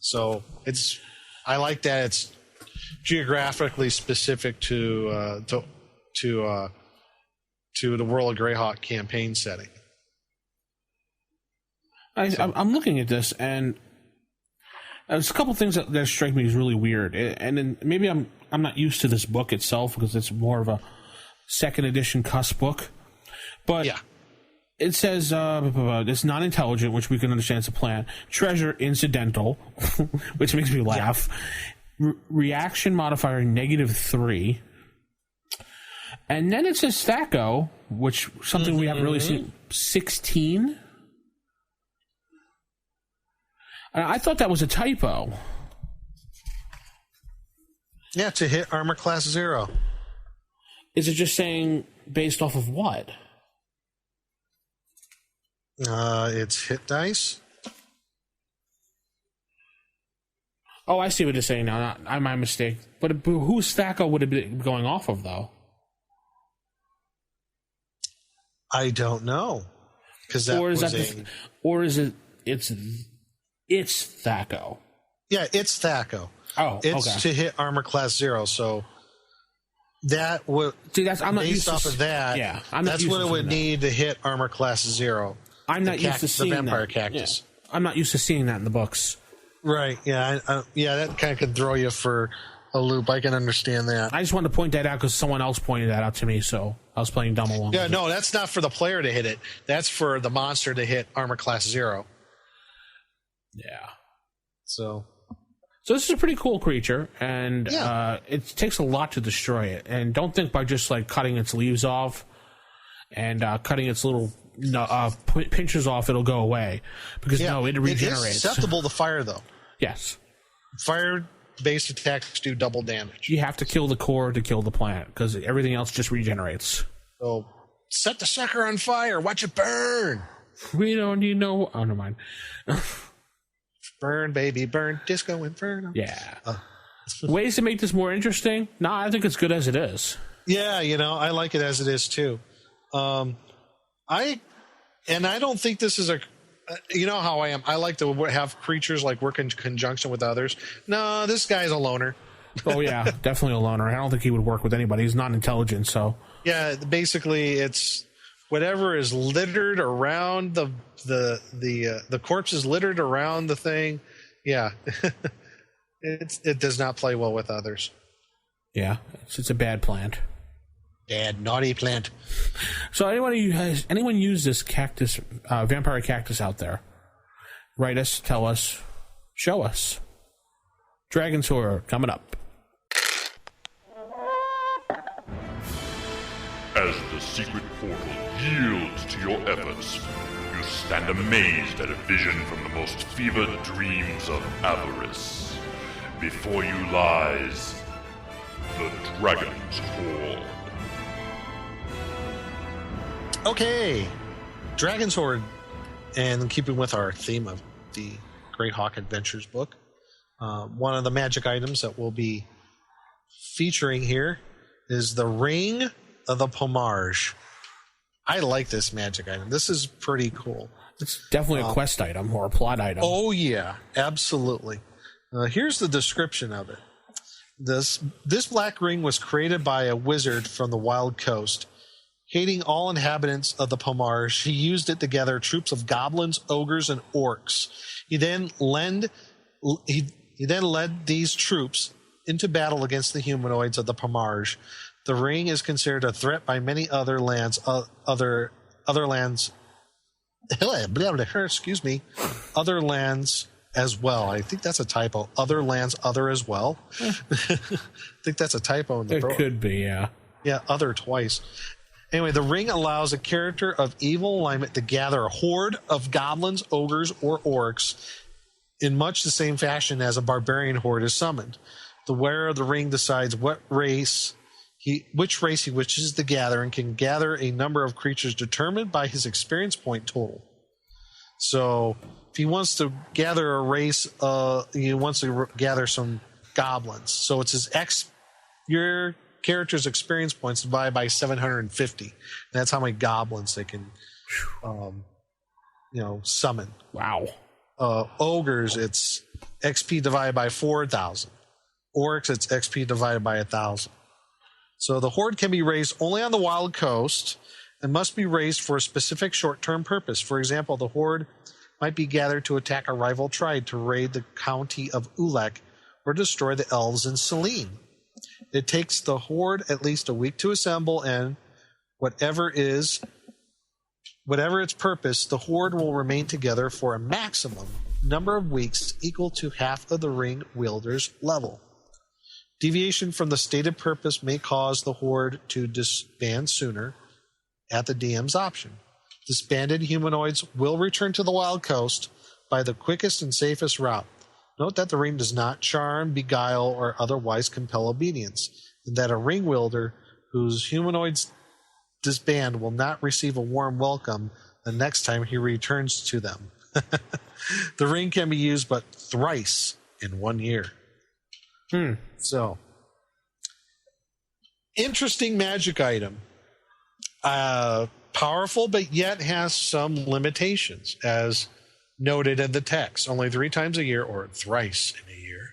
So I like that it's geographically specific to the World of Greyhawk campaign setting. I'm looking at this, and there's a couple things that strike me as really weird. And then maybe I'm not used to this book itself because it's more of a second edition cuss book. But yeah. It says it's non-intelligent, which we can understand it's a plant. Treasure incidental, which makes me laugh. Yeah. Reaction modifier -3. And then it says Thaco, which something we haven't really seen. 16. And I thought that was a typo. Yeah, to hit armor class 0. Is it just saying based off of what? It's hit dice. Oh, I see what it's saying now. My mistake. But whose Thaco would it be going off of, though? I don't know, because it's Thaco. Yeah, it's Thaco. Oh, it's okay. To hit armor class 0. So that would I'm not based used off to, of that. Yeah, that's what it would need to hit armor class 0. I'm not used to seeing the vampire that. cactus. Yeah. I'm not used to seeing that in the books. Right. Yeah. That kind of could throw you for a loop. I can understand that. I just wanted to point that out because someone else pointed that out to me, so I was playing dumb along. Yeah, no, that's not for the player to hit it. That's for the monster to hit armor class 0. Yeah. So this is a pretty cool creature, and it takes a lot to destroy it. And don't think by just like cutting its leaves off and cutting its little pinches off, it'll go away. Because it regenerates. It is susceptible to fire, though. Yes. Fire-based attacks do double damage. You have to kill the core to kill the plant, because everything else just regenerates. So set the sucker on fire. Watch it burn. We don't need no... Oh, never mind. Burn, baby, burn. Disco Inferno. Yeah. Ways to make this more interesting? No, I think it's good as it is. Yeah, I like it as it is, too. I don't think this is you know how I am. I like to have creatures like work in conjunction with others. No, this guy's a loner. Oh yeah, definitely a loner. I don't think he would work with anybody. He's not intelligent, so. Yeah, basically it's whatever is littered around the corpse is littered around the thing. Yeah, it does not play well with others. Yeah, it's a bad plant. Bad, naughty plant. So anyone use this cactus, vampire cactus out there? Write us, tell us, show us. Dragon's Horror coming up. As the secret portal yields to your efforts, you stand amazed at a vision from the most fevered dreams of avarice. Before you lies the Dragon's Horde. Okay, Dragon's Horde, and keeping with our theme of the Great Hawk Adventures book, one of the magic items that we'll be featuring here is the Ring of the Pomarge. I like this magic item. This is pretty cool. It's definitely a quest item or a plot item. Oh yeah, absolutely. Here's the description of it. This black ring was created by a wizard from the Wild Coast. Hating all inhabitants of the Pomarge, he used it to gather troops of goblins, ogres, and orcs. He then led these troops into battle against the humanoids of the Pomarge. The ring is considered a threat by many other lands. Other lands as well. I think that's a typo. Other lands, other as well. I think that's a typo in the It could be, yeah. Yeah, other twice. Anyway, the ring allows a character of evil alignment to gather a horde of goblins, ogres, or orcs in much the same fashion as a barbarian horde is summoned. The wearer of the ring decides which race he wishes to gather and can gather a number of creatures determined by his experience point total. So if he wants to gather a race, he wants to gather some goblins. So it's your character's experience points divided by 750. And that's how many goblins they can, summon. Wow. Ogres, it's XP divided by 4,000. Orcs, it's XP divided by 1,000. So the horde can be raised only on the Wild Coast and must be raised for a specific short-term purpose. For example, the horde might be gathered to attack a rival tribe to raid the county of Ulek or destroy the elves in Selene. It takes the horde at least a week to assemble, and whatever its purpose, the horde will remain together for a maximum number of weeks equal to half of the ring wielder's level. Deviation from the stated purpose may cause the horde to disband sooner at the DM's option. Disbanded humanoids will return to the Wild Coast by the quickest and safest route. Note that the ring does not charm, beguile, or otherwise compel obedience, and that a ring wielder whose humanoids disband will not receive a warm welcome the next time he returns to them. The ring can be used but thrice in 1 year. So, interesting magic item. Powerful, but yet has some limitations, as noted in the text. Only 3 times a year or thrice in a year.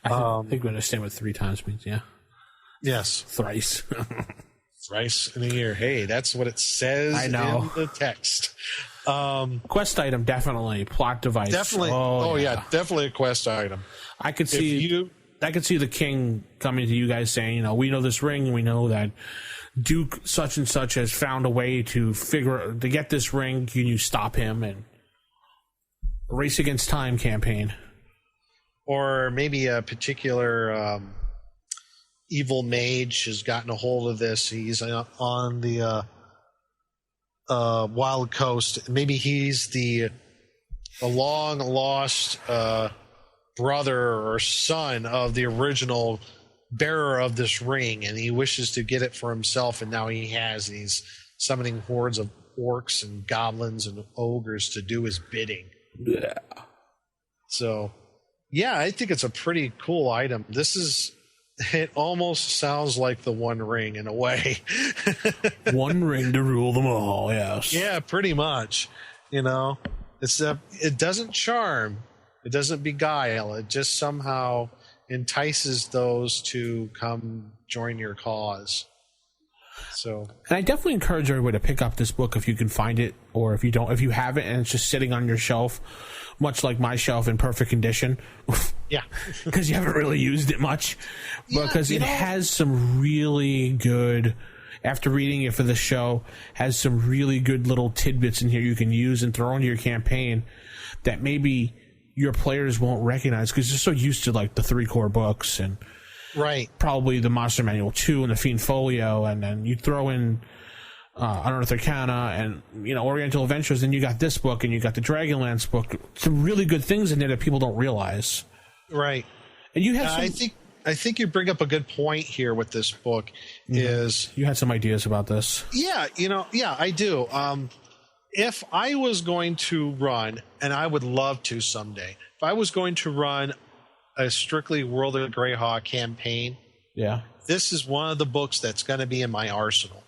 I think we understand what 3 times means, yeah. Yes. Thrice. Thrice in a year. Hey, that's what it says in the text. Quest item, definitely. Plot device. Definitely. Definitely a quest item. I could see the king coming to you guys saying, we know this ring, we know that Duke such and such has found a way to get this ring. Can you stop him? And Race Against Time campaign. Or maybe a particular evil mage has gotten a hold of this. He's on the Wild Coast. Maybe he's the long lost brother or son of the original bearer of this ring, and he wishes to get it for himself, and now he has. And he's summoning hordes of orcs and goblins and ogres to do his bidding. Yeah. So, yeah, I think it's a pretty cool item. It almost sounds like the One Ring in a way. One ring to rule them all, yes. Yeah, pretty much. It doesn't charm. It doesn't beguile. It just somehow entices those to come join your cause. So, and I definitely encourage everybody to pick up this book if you can find it, or if you have it and it's just sitting on your shelf, much like my shelf in perfect condition. Yeah, because you haven't really used it much, because it has some really good. After reading it for the show, has some really good little tidbits in here you can use and throw into your campaign that maybe your players won't recognize because they're so used to like the 3 core books, and Right. Probably the Monster Manual 2 and the Fiend Folio, and then you throw in Unearthed Arcana and, Oriental Adventures, and you got this book, and you got the Dragonlance book. Some really good things in there that people don't realize. Right. And you have I think you bring up a good point here with this book. Is you had some ideas about this? Yeah, I do. If I was going to run, and I would love to someday, if I was going to run a strictly World of Greyhawk campaign, this is one of the books that's going to be in my arsenal,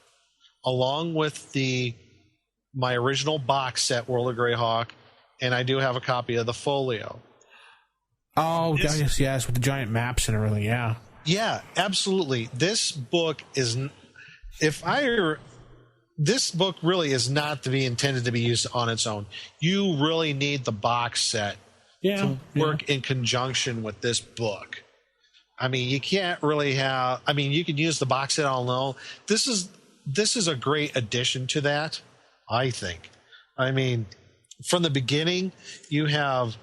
along with my original box set World of Greyhawk, and I do have a copy of the folio. Oh, yes, with the giant maps and everything, yeah. Yeah, absolutely. This book this book really is not to be intended to be used on its own. You really need the box set to work in conjunction with this book. I mean, you can't really you can use the box set on alone. This is a great addition to that, I think. I mean, from the beginning, you have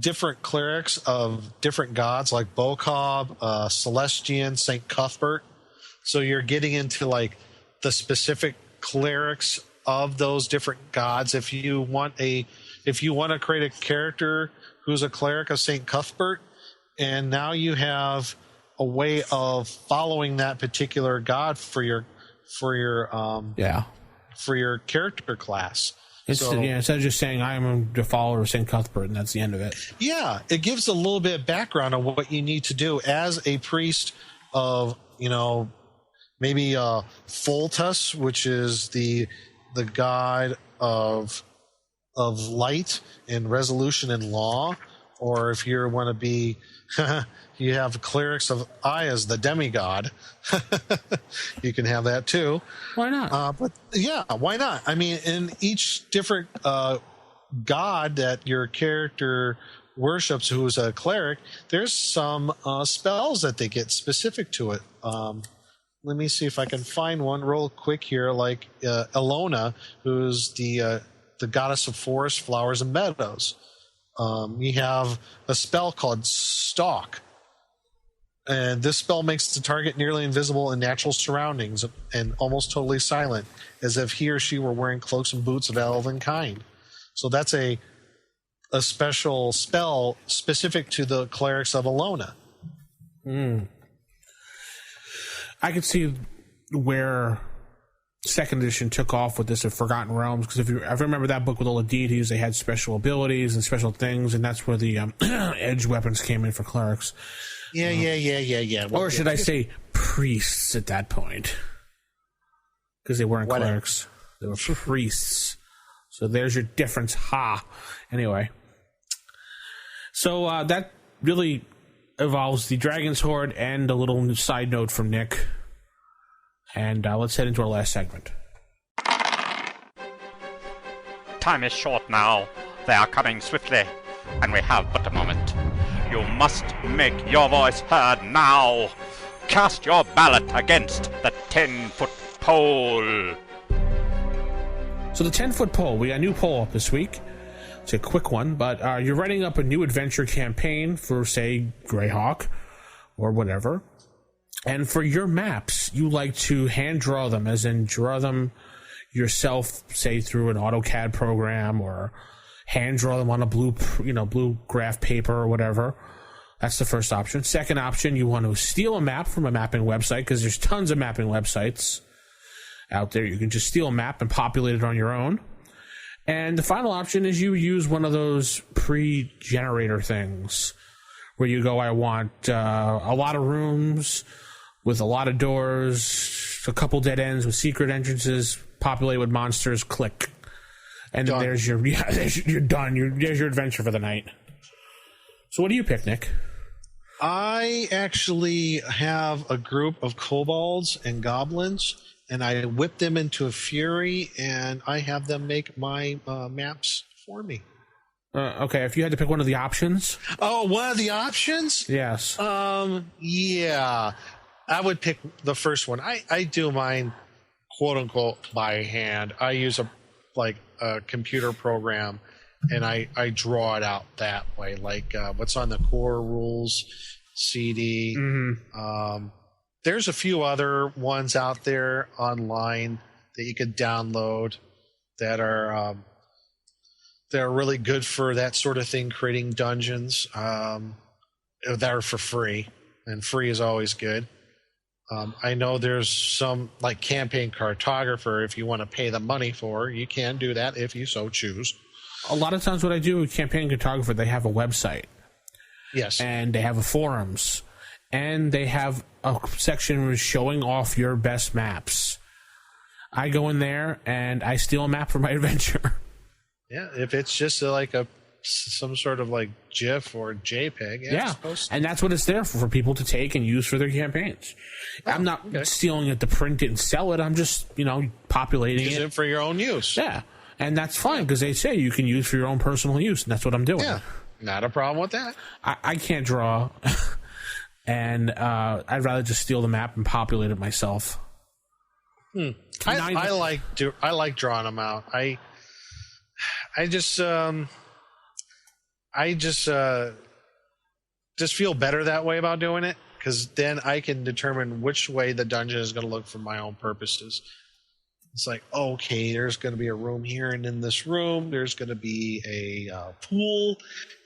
different clerics of different gods like Bokob, Celestian, St. Cuthbert. So you're getting into like the specific clerics of those different gods. If you want to create a character who's a cleric of St. Cuthbert, and now you have a way of following that particular god for your character class. Instead of just saying I am a follower of St. Cuthbert and that's the end of it. Yeah, it gives a little bit of background on what you need to do as a priest of, maybe Foltus, which is the god of light and resolution and law, or if you want to be you have clerics of Ayaz, the demigod. You can have that too. Why not? But yeah, why not? I mean, in each different god that your character worships, who is a cleric, there's some spells that they get specific to it. Let me see if I can find one real quick here, like Elona, who's the goddess of forests, flowers, and meadows. You have a spell called Stalk, and this spell makes the target nearly invisible in natural surroundings and almost totally silent, as if he or she were wearing cloaks and boots of elven kind. So that's a special spell specific to the clerics of Elona. I could see where second edition took off with this of Forgotten Realms, because I remember that book with all the deities, they had special abilities and special things, and that's where the edge weapons came in for clerics. Yeah. Or should I say priests at that point? Because they weren't clerics. They were priests. So there's your difference. Ha! Anyway. So that really involves the Dragon's Horde and a little side note from Nick. And let's head into our last segment. Time is short now. They are coming swiftly, and we have but a moment. You must make your voice heard now. Cast your ballot against the 10-foot pole. So the 10-foot pole, we got a new poll up this week. It's a quick one, but you're writing up a new adventure campaign for, say, Greyhawk or whatever. And for your maps, you like to hand draw them, as in draw them yourself, say through an AutoCAD program, or hand draw them on a blue graph paper or whatever. That's the first option. Second option, you want to steal a map from a mapping website, because there's tons of mapping websites out there. You can just steal a map and populate it on your own. And the final option is you use one of those pre-generator things where you go, I want a lot of rooms with a lot of doors, a couple dead ends with secret entrances, populate with monsters, click. And then there's you're done. There's your adventure for the night. So what do you pick, Nick? I actually have a group of kobolds and goblins, and I whip them into a fury, and I have them make my maps for me. Okay, if you had to pick one of the options. Oh, one of the options? Yes. Yeah. I would pick the first one. I do mine, quote unquote, by hand. I use a computer program, and I draw it out that way. Like what's on the core rules CD. There's a few other ones out there online that you could download that are really good for that sort of thing, creating dungeons that are for free, and free is always good. I know there's some like Campaign Cartographer. If you want to pay the money for, you can do that if you so choose. A lot of times what I do with Campaign Cartographer, they have a website. Yes. And they have a forums. And they have a section showing off your best maps. I go in there and I steal a map for my adventure. Yeah, if it's just some sort of like GIF or JPEG. Yeah, and that's what it's there for people to take and use for their campaigns. I'm not stealing it to print it and sell it. I'm just, populating Use it for your own use. Yeah, and that's fine because they say you can use for your own personal use, and that's what I'm doing. Yeah, not a problem with that. I can't draw, and I'd rather just steal the map and populate it myself. I like drawing them out. I just feel better that way about doing it, because then I can determine which way the dungeon is going to look for my own purposes. It's like, okay, there's going to be a room here, and in this room there's going to be a pool,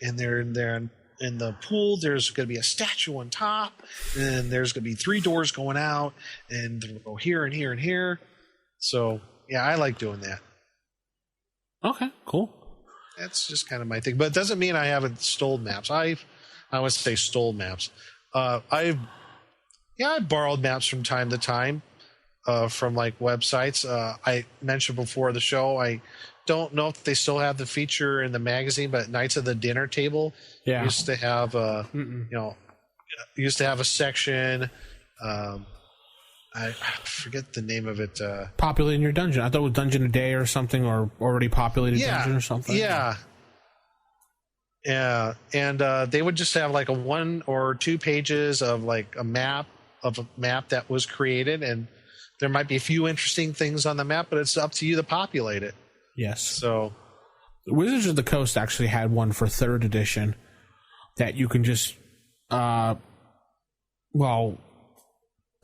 and there in the pool there's going to be a statue on top, and there's going to be 3 doors going out, and we'll go here and here and here. So yeah, I like doing that. Okay, cool. That's just kind of my thing, but it doesn't mean I haven't stole maps. I would say stole maps. I've borrowed maps from time to time from like websites. I mentioned before the show, I don't know if they still have the feature in the magazine, but Knights of the Dinner Table used to have used to have a section. I forget the name of it. Populating your dungeon. I thought it was Dungeon a Day or something, or already populated dungeon or something. Yeah. Yeah. And they would just have like a 1 or 2 pages of like a map that was created, and there might be a few interesting things on the map, but it's up to you to populate it. Yes. So Wizards of the Coast actually had one for 3rd edition that you can just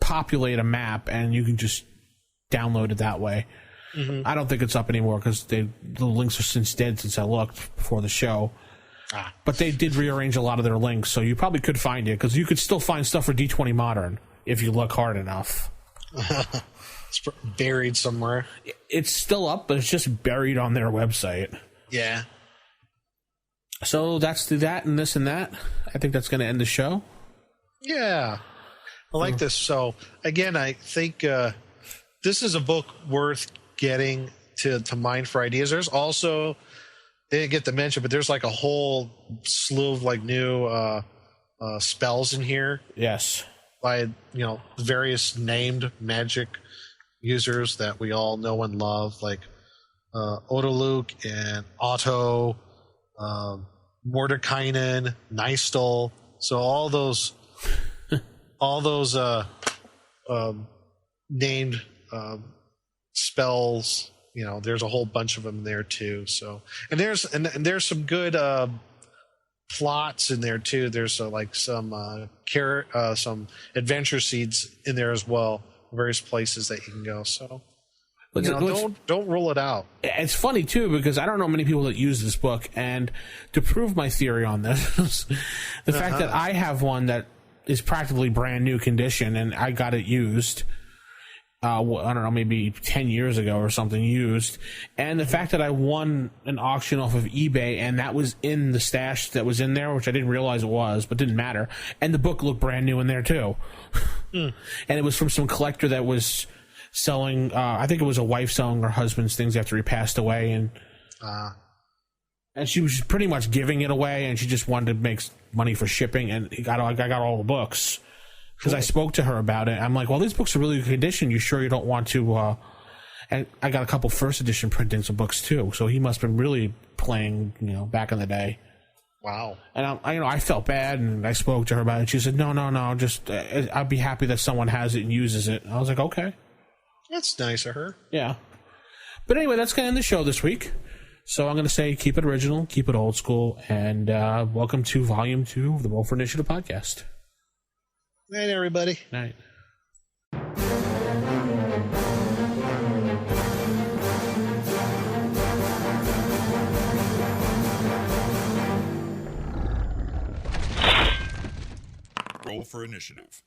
populate a map and you can just download it that way. I don't think it's up anymore because the links are since dead since I looked before the show. But they did rearrange a lot of their links, so you probably could find it, because you could still find stuff for D20 Modern if you look hard enough. It's buried somewhere. It's still up, but it's just buried on their website. Yeah. So that's that and this and that. I think that's going to end the show. Yeah. I like this. So, again, I think this is a book worth getting to mine for ideas. There's also, they didn't get to mention, but there's like a whole slew of like new spells in here. Yes. By, various named magic users that we all know and love, like Odaluk and Otto, Mordekainen, Nystal. So all those named spells, there's a whole bunch of them there too. So, and there's some good plots in there too. There's some adventure seeds in there as well, various places that you can go. So, don't rule it out. It's funny too, because I don't know many people that use this book, and to prove my theory on this, the fact that I have one that is practically brand new condition, and I got it used, I don't know, maybe 10 years ago or something used. And the fact that I won an auction off of eBay, and that was in the stash that was in there, which I didn't realize it was, but didn't matter. And the book looked brand new in there too. And it was from some collector that was selling, I think it was a wife selling her husband's things after he passed away. And she was pretty much giving it away, and she just wanted to make money for shipping, and I got all the books. Because I spoke to her about it. I'm like, well, these books are really good condition. You sure you don't want to... And I got a couple first edition printings of books, too. So he must have been really playing, back in the day. Wow. And I felt bad, and I spoke to her about it. She said, no, just... I'd be happy that someone has it and uses it. I was like, okay. That's nice of her. Yeah. But anyway, that's going to end the show this week. So I'm going to say keep it original, keep it old school, and welcome to Volume 2 of the Roll for Initiative podcast. Night, everybody. Night. Roll for initiative.